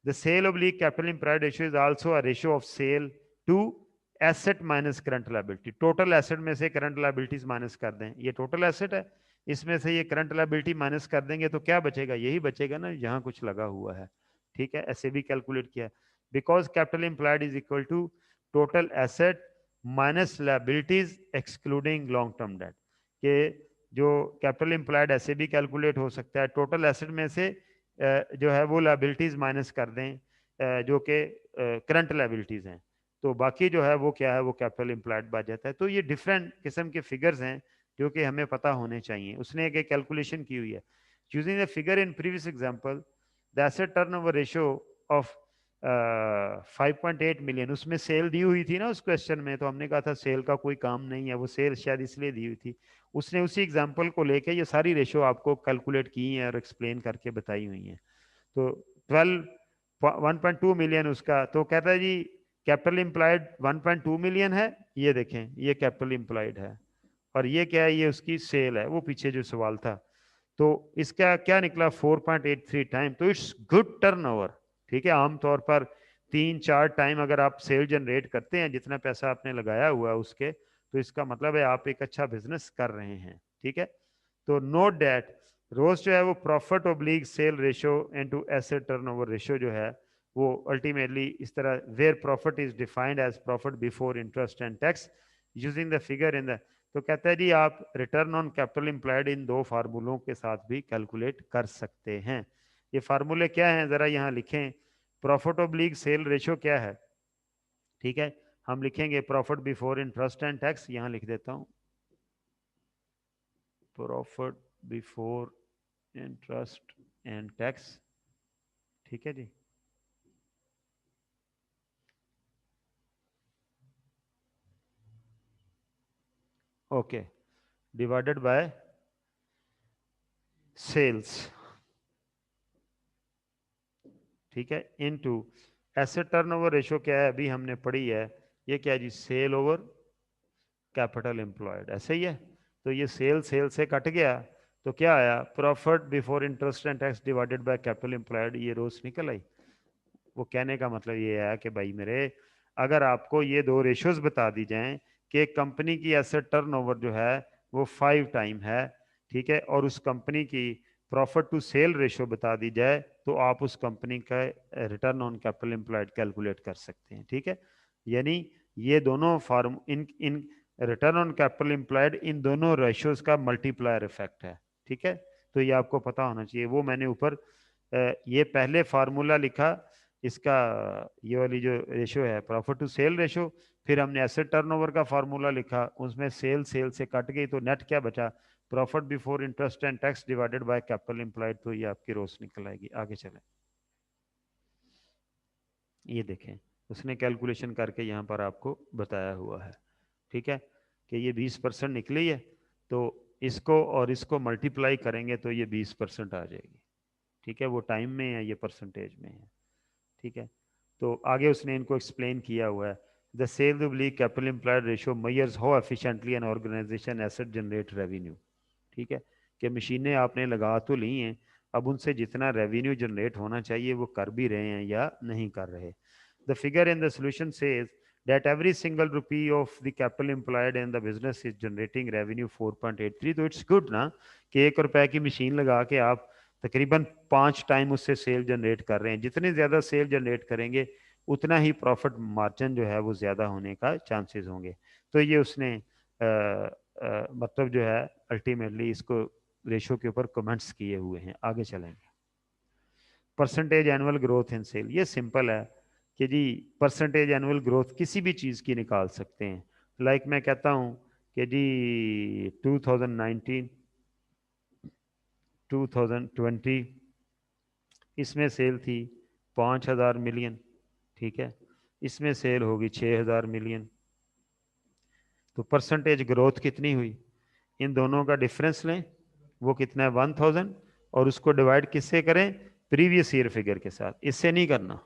The sale oblique capital employed ratio is also a ratio of sale to asset minus current liability. Total asset में से करंट लायबिलिटीज माइनस कर दें, ये टोटल एसेट है, इसमें से ये करंट लायबिलिटी माइनस कर देंगे तो क्या बचेगा, यही बचेगा ना जहां कुछ लगा हुआ है। ठीक है, ऐसे भी कैलकुलेट किया, because capital employed is equal to total asset minus liabilities excluding long term debt, के जो कैपिटल एम्प्लॉयड ऐसे भी कैलकुलेट हो सकता है, टोटल एसेट में से जो है वो लायबिलिटीज माइनस कर दें जो कि करंट लायबिलिटीज हैं, तो बाकी जो है वो क्या है, वो कैपिटल एम्प्लॉयड बच जाता है। तो ये डिफरेंट किस्म के फिगर्स हैं जो कि हमें पता होने चाहिए। उसने एक कैलकुलेशन की हुई है, using the figure in previous example the asset turnover ratio of 5.8 million, उसमें सेल दी हुई थी ना उस क्वेश्चन में, तो हमने कहा था सेल का कोई काम नहीं है, वो सेल शायद इसलिए दी हुई थी। उसने उसी एग्जांपल को लेके ये सारी रेशियो आपको कैलकुलेट की है और एक्सप्लेन करके बताई हुई है। तो 1.2 मिलियन उसका, तो कहता है जी कैपिटल एम्प्लॉयड 1.2 मिलियन है, ये देखें ये कैपिटल एम्प्लॉयड है, और ये क्या है, ये उसकी सेल है, वो पीछे जो सवाल था। तो इसका क्या निकला 4.83 टाइम, तो इट्स गुड टर्नओवर। ठीक है, आमतौर पर 3-4 टाइम अगर आप सेल जनरेट करते हैं जितना पैसा आपने लगाया हुआ है उसके, तो इसका मतलब है आप एक अच्छा बिजनेस कर रहे हैं। ठीक है, तो नोट दैट रोज जो है वो profit oblique sale ratio into asset turnover ratio जो है वो अल्टीमेटली इस तरह, where profit is defined as profit before interest and tax using the figure in the, तो कहता है जी आप return on capital employed in दो फार्मूलों के साथ भी कैलकुलेट कर सकते हैं। ये फार्मूले क्या हैं जरा यहाँ लिखें, प्रॉफिट ऑब्लिक सेल रेशियो क्या है। ठीक है, हम लिखेंगे profit before interest and tax, यहाँ लिख देता हूँ profit before interest and tax. ठीक है जी, ओके, डिवाइडेड बाय सेल्स। ठीक है, इनटू एसेट टर्नओवर रेशियो क्या है, अभी हमने पढ़ी है, ये क्या है जी, सेल ओवर कैपिटल एम्प्लॉयड, ऐसे ही है। तो ये सेल सेल से कट गया तो क्या आया, profit before interest and tax divided by capital employed, ये रोज निकल आई। वो कहने का मतलब ये है कि भाई मेरे, अगर आपको ये दो रेशियोज बता दी जाएं कि कंपनी की एसेट टर्नओवर जो है वो 5 टाइम है, ठीक है, और उस कंपनी की प्रॉफिट टू सेल रेशियो बता दी जाए, तो आप उस कंपनी का return on capital employed calculate कर सकते हैं। ठीक है, यानी ये दोनों form in in return on capital employed इन दोनों रेशियोज का मल्टीप्लायर इफेक्ट है। ठीक है, तो ये आपको पता होना चाहिए। वो मैंने ऊपर ये पहले फार्मूला लिखा इसका, ये वाली जो रेशियो है प्रॉफिट टू सेल रेशियो, फिर हमने एसेट टर्नओवर का फार्मूला लिखा, उसमें सेल सेल से कट गई तो नेट क्या बचा, profit before interest and tax divided by capital employed, तो ये आपकी रोज निकल आएगी। आगे चलें, ये देखें उसने कैलकुलेशन करके यहाँ पर आपको बताया हुआ है। ठीक है, कि ये 20% निकली है, तो इसको और इसको मल्टीप्लाई करेंगे तो ये 20% आ जाएगी। ठीक है, वो टाइम में है, ये परसेंटेज में है। ठीक है, तो आगे उसने इनको एक्सप्लेन किया हुआ है, the sale oblique capital employed ratio measures how efficiently an organisation asset generate revenue. ठीक है, कि मशीनें आपने लगा तो ली हैं, अब उनसे जितना रेवेन्यू जनरेट होना चाहिए वो कर भी रहे हैं या नहीं कर रहे। The figure in the solution says that every single rupee of the capital employed in the business is generating revenue 4.83, तो इट्स गुड ना कि 1 रुपए की मशीन लगा के आप तकरीबन 5 टाइम उससे सेल जनरेट कर रहे हैं। जितने ज़्यादा सेल जनरेट करेंगे उतना ही प्रॉफिट मार्जिन जो है वो ज़्यादा होने का चांसेस होंगे। तो ये उसने मतलब जो है अल्टीमेटली इसको रेशो के ऊपर कमेंट्स किए हुए हैं। आगे चलेंगे, percentage annual growth in sale, ये सिंपल है कि जी परसेंटेज एनुअल ग्रोथ किसी भी चीज़ की निकाल सकते हैं। लाइक मैं कहता हूँ कि जी 2019 2020 इसमें सेल थी 5,000 मिलियन। ठीक है, इसमें सेल होगी 6,000 मिलियन, तो परसेंटेज ग्रोथ कितनी हुई, इन दोनों का डिफरेंस लें, वो कितना है 1,000, और उसको डिवाइड किससे करें, प्रीवियस ईयर फिगर के साथ, इससे नहीं करना।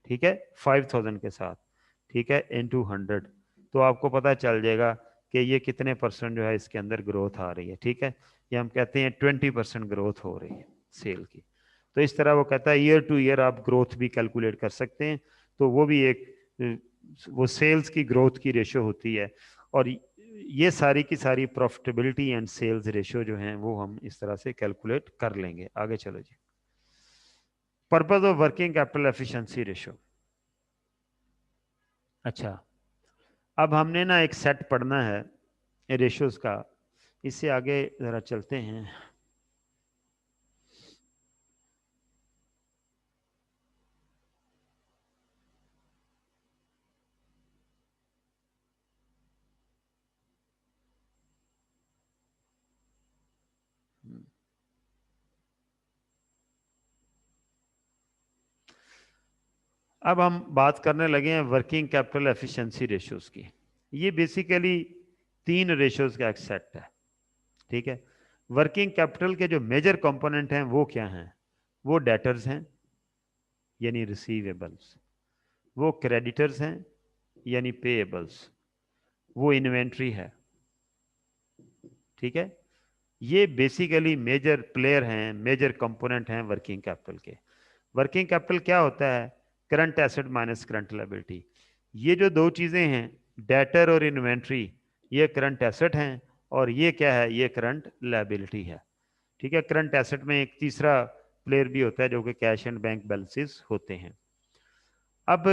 ठीक है, 5,000 के साथ, ठीक है, इनटू 100, तो आपको पता चल जाएगा कि ये कितने परसेंट जो है इसके अंदर ग्रोथ आ रही है। ठीक है, ये हम कहते हैं 20% ग्रोथ हो रही है सेल की। तो इस तरह वो कहता है ईयर टू ईयर आप ग्रोथ भी कैलकुलेट कर सकते हैं, तो वो भी एक वो सेल्स की ग्रोथ की रेशियो होती है। और ये सारी की सारी प्रॉफिटेबिलिटी एंड सेल्स रेशियो जो हैं वो हम इस तरह से कैलकुलेट कर लेंगे। आगे चलो जी। Purpose of working capital efficiency ratio. अच्छा, अब हमने ना एक सेट पढ़ना है रेशियोज का, इससे आगे जरा चलते हैं। अब हम बात करने लगे हैं वर्किंग कैपिटल एफिशिएंसी रेशियोज की। ये बेसिकली 3 रेशियोज का एक सेट है, ठीक है। वर्किंग कैपिटल के जो मेजर कंपोनेंट हैं वो क्या हैं? वो डेटर्स हैं यानी रिसीवेबल्स, वो क्रेडिटर्स हैं यानी पेएबल्स, वो इन्वेंट्री है, ठीक है। ये बेसिकली मेजर प्लेयर हैं, मेजर कंपोनेंट हैं वर्किंग कैपिटल के। वर्किंग कैपिटल क्या होता है? Current asset minus current liability. ये जो दो चीजें हैं, डेटर और इन्वेंट्री, ये करंट एसेट हैं और ये क्या है? ये करंट लायबिलिटी है, ठीक है। करंट एसेट में एक तीसरा प्लेयर भी होता है जो कि कैश एंड बैंक बैलेंसेस होते हैं। अब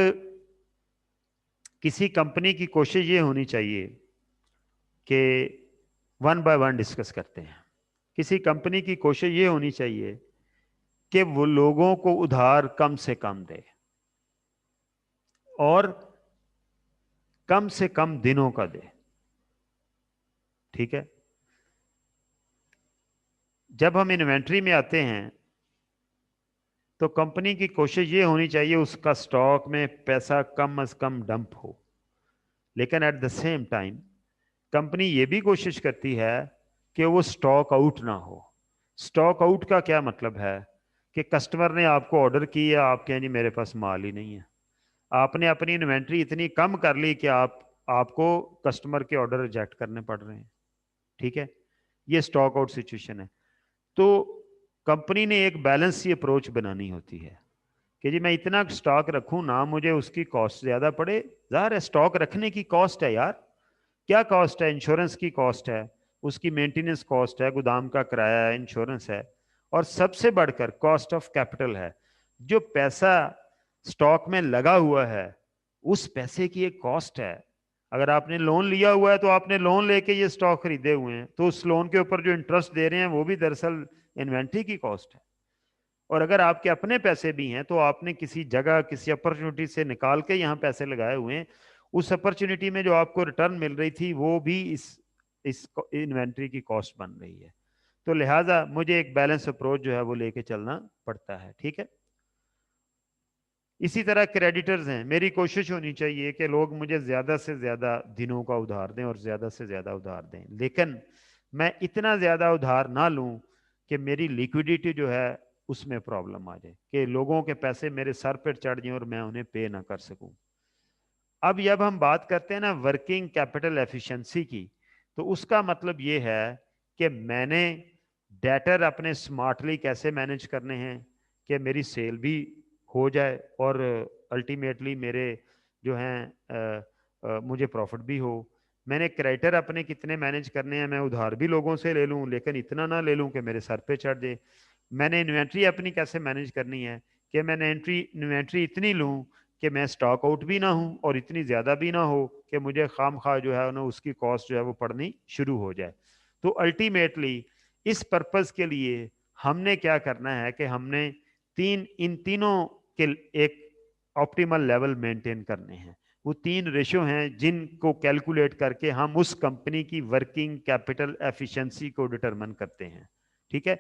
किसी कंपनी की कोशिश ये होनी चाहिए कि वन बाय वन डिस्कस करते हैं। किसी कंपनी की कोशिश ये होनी चाहिए कि वो लोगों को उधार कम से कम दे और कम से कम दिनों का दे, ठीक है। जब हम इन्वेंट्री में आते हैं तो कंपनी की कोशिश ये होनी चाहिए उसका स्टॉक में पैसा कम से कम डंप हो, लेकिन at the same time company ये भी कोशिश करती है कि वो स्टॉक आउट ना हो। स्टॉक आउट का क्या मतलब है? कि कस्टमर ने आपको ऑर्डर किया, आप कहें जी मेरे पास माल ही नहीं है, आपने अपनी इन्वेंट्री इतनी कम कर ली कि आपको कस्टमर के ऑर्डर रिजेक्ट करने पड़ रहे हैं, ठीक है। ये स्टॉक आउट सिचुएशन है। तो कंपनी ने एक बैलेंस सी अप्रोच बनानी होती है कि जी मैं इतना स्टॉक रखूं ना मुझे उसकी कॉस्ट ज्यादा पड़े। जाहिर है स्टॉक रखने की कॉस्ट है यार, क्या कॉस्ट है? इंश्योरेंस की कॉस्ट है, उसकी मेंटेनेंस कॉस्ट है, गोदाम का किराया है, इंश्योरेंस है, और सबसे बढ़कर कॉस्ट ऑफ कैपिटल है। जो पैसा स्टॉक में लगा हुआ है उस पैसे की एक कॉस्ट है। अगर आपने लोन लिया हुआ है तो आपने लोन लेके ये स्टॉक खरीदे हुए हैं, तो उस लोन के ऊपर जो इंटरेस्ट दे रहे हैं वो भी दरअसल इन्वेंट्री की कॉस्ट है। और अगर आपके अपने पैसे भी हैं तो आपने किसी जगह किसी अपॉर्चुनिटी से निकाल के यहाँ पैसे लगाए हुए हैं, उस अपॉर्चुनिटी में जो आपको रिटर्न मिल रही थी वो भी इस इन्वेंट्री की कॉस्ट बन रही है। तो लिहाजा मुझे एक बैलेंस अप्रोच जो है वो लेके चलना पड़ता है, ठीक है। इसी तरह क्रेडिटर्स हैं, मेरी कोशिश होनी चाहिए कि लोग मुझे ज्यादा से ज्यादा दिनों का उधार दें और ज्यादा से ज्यादा उधार दें, लेकिन मैं इतना ज्यादा उधार ना लूं कि मेरी लिक्विडिटी जो है उसमें प्रॉब्लम आ जाए, कि लोगों के पैसे मेरे सर पर चढ़ जाएं और मैं उन्हें पे ना कर सकूं। अब जब हम बात करते हैं ना वर्किंग कैपिटल एफिशिएंसी की, तो उसका मतलब ये है कि मैंने डेटर अपने स्मार्टली कैसे मैनेज करने हैं कि मेरी सेल भी हो जाए और अल्टीमेटली मेरे जो हैं मुझे प्रॉफिट भी हो। मैंने क्रेडिटर अपने कितने मैनेज करने हैं, मैं उधार भी लोगों से ले लूं लेकिन इतना ना ले लूं कि मेरे सर पे चढ़ जाए। मैंने इन्वेंट्री अपनी कैसे मैनेज करनी है कि मैंने इन्वेंट्री इतनी लूं कि मैं स्टॉक आउट भी ना हूं और इतनी ज़्यादा भी ना हो कि मुझे खाम खा जो है ना उसकी कॉस्ट जो है वो पड़नी शुरू हो जाए। तो अल्टीमेटली इस पर्पस के लिए हमने क्या करना है कि हमने इन तीनों के एक ऑप्टिमल लेवल मेंटेन करने हैं। वो 3 रेशियो हैं जिनको कैलकुलेट करके हम उस कंपनी की वर्किंग कैपिटल एफिशिएंसी को डिटरमिन करते हैं, ठीक है।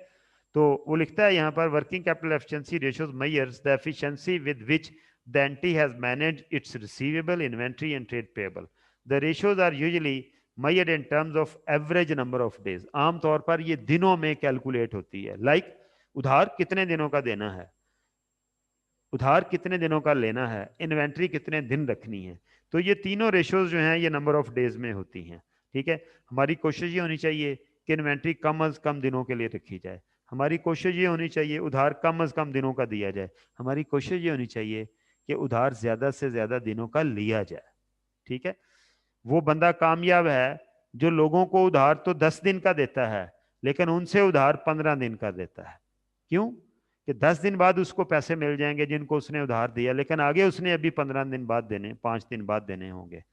तो वो लिखता है यहाँ पर working capital efficiency ratios measures the efficiency with which the entity has managed its receivable, inventory and trade payable. The ratios are usually measured in terms of average number of days. आमतौर पर ये दिनों में calculate होती है। Like उधार कितने दिनों का देना है, उधार कितने दिनों का लेना है, इन्वेंट्री कितने दिन रखनी है। तो ये तीनों रेशियोज जो हैं ये नंबर ऑफ डेज में होती हैं, ठीक है। हमारी कोशिश ये होनी चाहिए कि इन्वेंट्री कम से कम दिनों के लिए रखी जाए, हमारी कोशिश ये होनी चाहिए उधार कम से कम दिनों का दिया जाए, हमारी कोशिश ये होनी चाहिए कि उधार ज्यादा से ज्यादा दिनों का लिया जाए, ठीक है। वो बंदा कामयाब है जो लोगों को उधार तो 10 दिन का देता है, लेकिन उनसे उधार 15 दिन का देता है। क्यों? कि 10 दिन बाद उसको पैसे मिल जाएंगे जिनको उसने उधार दिया, लेकिन आगे उसने अभी 15 दिन बाद देने, 5 दिन बाद देने होंगे,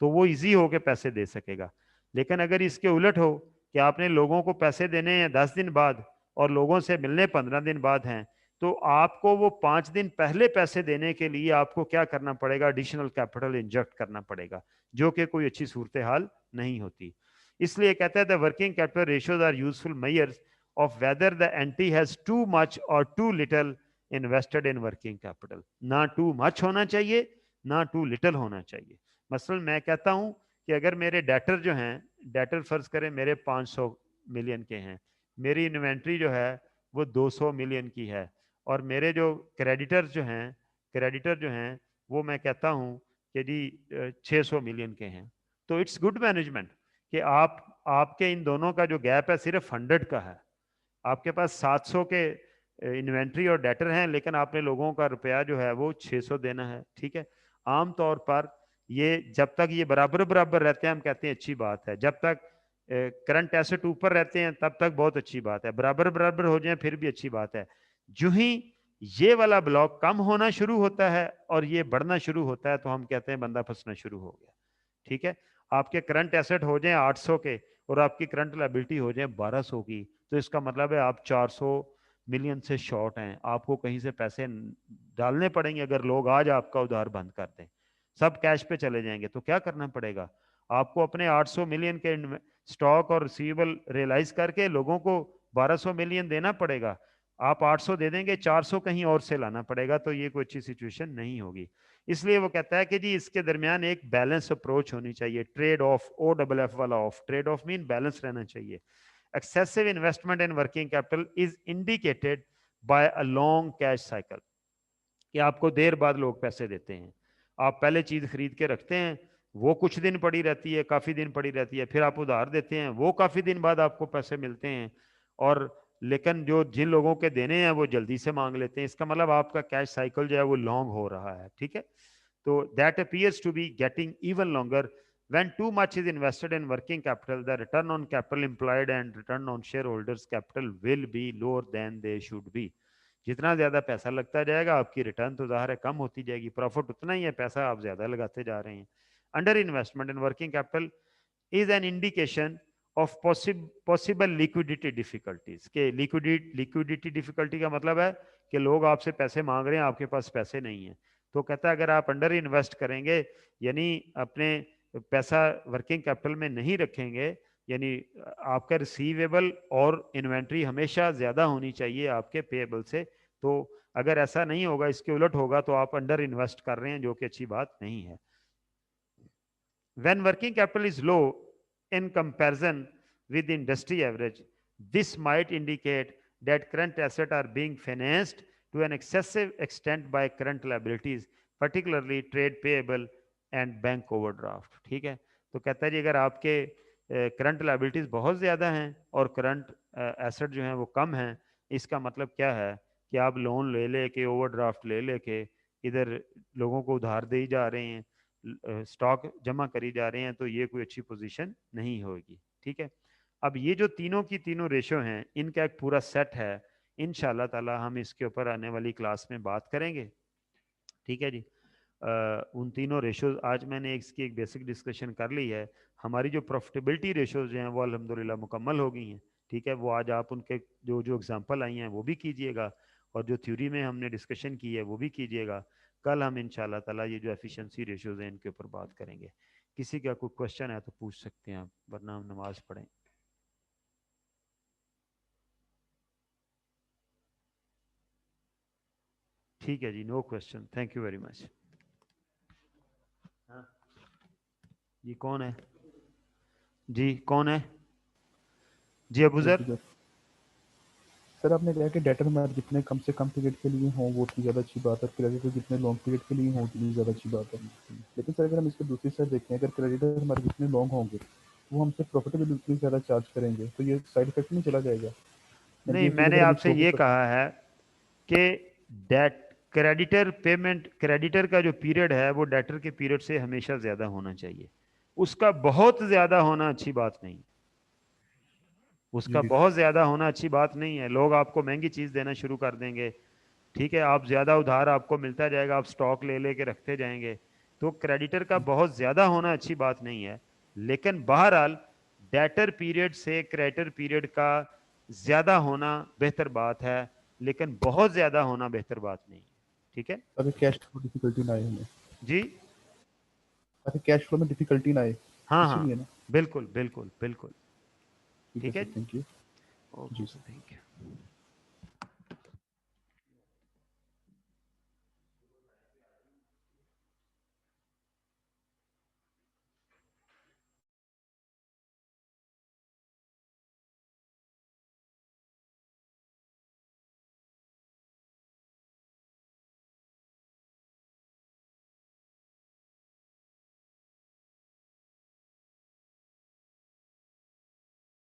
तो वो इजी होके पैसे दे सकेगा। लेकिन अगर इसके उलट हो कि आपने लोगों को पैसे देने हैं 10 दिन बाद और लोगों से मिलने 15 दिन बाद हैं, तो आपको वो 5 दिन पहले पैसे देने के लिए आपको क्या करना पड़ेगा? एडिशनल कैपिटल इंजेक्ट करना पड़ेगा, जो कि कोई अच्छी सूरत हाल नहीं होती। इसलिए कहते हैं the working capital ratios are useful measures of whether the entity has too much और too little invested in working capital. ना टू मच होना चाहिए, ना टू लिटिल होना चाहिए। मसलन मैं कहता हूं कि अगर मेरे डेटर जो हैं, डेटर फर्ज करें मेरे 500 मिलियन के हैं, मेरी इन्वेंट्री जो है वो 200 मिलियन की है, और मेरे जो क्रेडिटर जो हैं वो मैं कहता हूं कि जी 600 मिलियन के हैं, तो इट्स गुड मैनेजमेंट कि आपके इन दोनों का जो गैप है सिर्फ 100 का है। आपके पास 700 के इन्वेंट्री और डेटर हैं, लेकिन आपने लोगों का रुपया जो है वो 600 देना है। ठीक है, आमतौर पर ये जब तक ये बराबर बराबर रहते हैं हम कहते हैं अच्छी बात है, जब तक करंट एसेट ऊपर रहते हैं तब तक बहुत अच्छी बात है, बराबर बराबर हो जाए फिर भी अच्छी बात है। जो ही ये वाला ब्लॉक कम होना शुरू होता है और ये बढ़ना शुरू होता है तो हम कहते हैं बंदा फंसना शुरू हो गया। ठीक है, आपके करंट एसेट हो जाए 800 के और आपकी करंट लायबिलिटी हो जाए 1200 की, तो इसका मतलब है आप 400 मिलियन से शॉर्ट हैं, आपको कहीं से पैसे डालने पड़ेंगे। अगर लोग आज आपका उधार बंद कर दें, सब कैश पे चले जाएंगे, तो क्या करना पड़ेगा? आपको अपने 800 मिलियन के स्टॉक और रिसीवेबल रियलाइज करके लोगों को 1200 मिलियन देना पड़ेगा। आप 800 दे देंगे, 400 कहीं और से लाना पड़ेगा, तो ये कोई अच्छी सिचुएशन नहीं होगी। इसलिए वो कहता है कि जी इसके दरमियान एक बैलेंस अप्रोच होनी चाहिए, trade off, O double F वाला off, trade off mean balance रहना चाहिए। Excessive investment in working capital is indicated by a long cash cycle, कि आपको देर बाद लोग पैसे देते हैं। आप पहले चीज खरीद के रखते हैं, वो कुछ दिन पड़ी रहती है, काफी दिन पड़ी रहती है, फिर आप उधार देते हैं, वो काफी दिन बाद आपको पैसे मिलते हैं, और लेकिन जो जिन लोगों के देने हैं वो जल्दी से मांग लेते हैं। इसका मतलब आपका कैश साइकिल जो है वो लॉन्ग हो रहा है। ठीक है, तो that appears to be getting even longer when too much is invested in working capital, the return on capital employed and return on shareholders capital will be lower than they should be। जितना ज्यादा पैसा लगता जाएगा आपकी return तो जाहिर है कम होती जाएगी, प्रॉफिट उतना ही है, पैसा आप ज्यादा लगाते जा रहे हैं। Under investment in working capital is an indication of possible liquidity difficulties, के लिक्विडिटी डिफिकल्टी का मतलब है कि लोग आपसे पैसे मांग रहे हैं, आपके पास पैसे नहीं है। तो कहता है अगर आप अंडर इन्वेस्ट करेंगे, यानी अपने पैसा वर्किंग कैपिटल में नहीं रखेंगे, यानी आपका रिसीवेबल और इन्वेंट्री हमेशा ज्यादा होनी चाहिए आपके पेएबल से, तो अगर ऐसा नहीं होगा, इसके उलट होगा, तो आप अंडर इन्वेस्ट कर रहे हैं, जो कि अच्छी बात नहीं है। When working capital is low in comparison with the industry average, this might indicate that current assets are being financed to an excessive extent by current liabilities, particularly trade payable and bank overdraft। ठीक है, तो कहता है जी अगर आपके current liabilities बहुत ज़्यादा हैं और करंट एसेट जो हैं वो कम हैं, इसका मतलब क्या है कि आप लोन ले लेके, ओवरड्राफ्ट ले लेके इधर लोगों को उधार दे ही जा रहे हैं, स्टॉक जमा करी जा रहे हैं, तो ये कोई अच्छी पोजीशन नहीं होगी। ठीक है, अब ये जो तीनों की तीनों रेशो हैं, इनका एक पूरा सेट है, इंशाल्लाह ताला हम इसके ऊपर आने वाली क्लास में बात करेंगे। ठीक है जी, उन तीनों रेशोज आज मैंने इसकी एक बेसिक डिस्कशन कर ली है। हमारी जो प्रॉफिटेबिलिटी रेशोज हैं वो अल्हम्दुलिल्लाह मुकम्मल हो गई हैं। ठीक है, वो आज आप उनके जो जो एग्जांपल आई हैं वो भी कीजिएगा, और जो थ्योरी में हमने डिस्कशन की है वो भी कीजिएगा। कल हम इंशाल्लाह ताला ये जो एफिशिएंसी रेशोज हैं इनके ऊपर बात करेंगे। किसी का कोई क्वेश्चन है तो पूछ सकते हैं आप, वरना हम नमाज पढ़ें। ठीक है जी, no question, thank you very much. हाँ, ये कौन है जी, कौन है जी? अबू जी जर। सर। सर आपने कहा कि डेटर में जितने कम से कम पीरियड के लिए हों वो उतनी ज़्यादा अच्छी बात है, क्रेडिटर जितने लॉन्ग पीरियड के लिए हों उतनी ज़्यादा अच्छी बात है। लेकिन सर अगर हम इसको दूसरी साइड देखें, अगर क्रेडिटर हमारे जितने लॉन्ग होंगे वो हमसे प्रॉफिटेबल उतनी ज़्यादा चार्ज करेंगे, तो ये साइड इफेक्ट नहीं चला जाएगा? यानी नहीं, ये चीज़ मैंने अगर अभी आपसे छोटी ये कहा है कि डेट क्रेडिटर पेमेंट, क्रेडिटर का जो पीरियड है वो डेटर के पीरियड से हमेशा ज़्यादा होना चाहिए। उसका बहुत ज्यादा होना अच्छी बात नहीं है। उसका जी बहुत ज्यादा होना अच्छी बात नहीं है। लोग आपको महंगी चीज देना शुरू कर देंगे, ठीक है, आप ज्यादा उधार आपको मिलता जाएगा, आप स्टॉक ले लेके रखते जाएंगे। तो क्रेडिटर का बहुत ज्यादा होना अच्छी बात नहीं है। लेकिन बहरहाल डेटर पीरियड से क्रेडिटर पीरियड का ज्यादा होना बेहतर बात है, लेकिन बहुत ज्यादा होना बेहतर बात नहीं है। ठीक है अगर कैश फ्लो डिफिकल्टी ना आए हमें, जी। अगर कैश फ्लो में डिफिकल्टी ना आए, हाँ हाँ, इसीलिए ना। बिल्कुल बिल्कुल बिल्कुल। ठीक है ठीक है सर, जी। Thank you. ओके जी सर, सर। Thank you.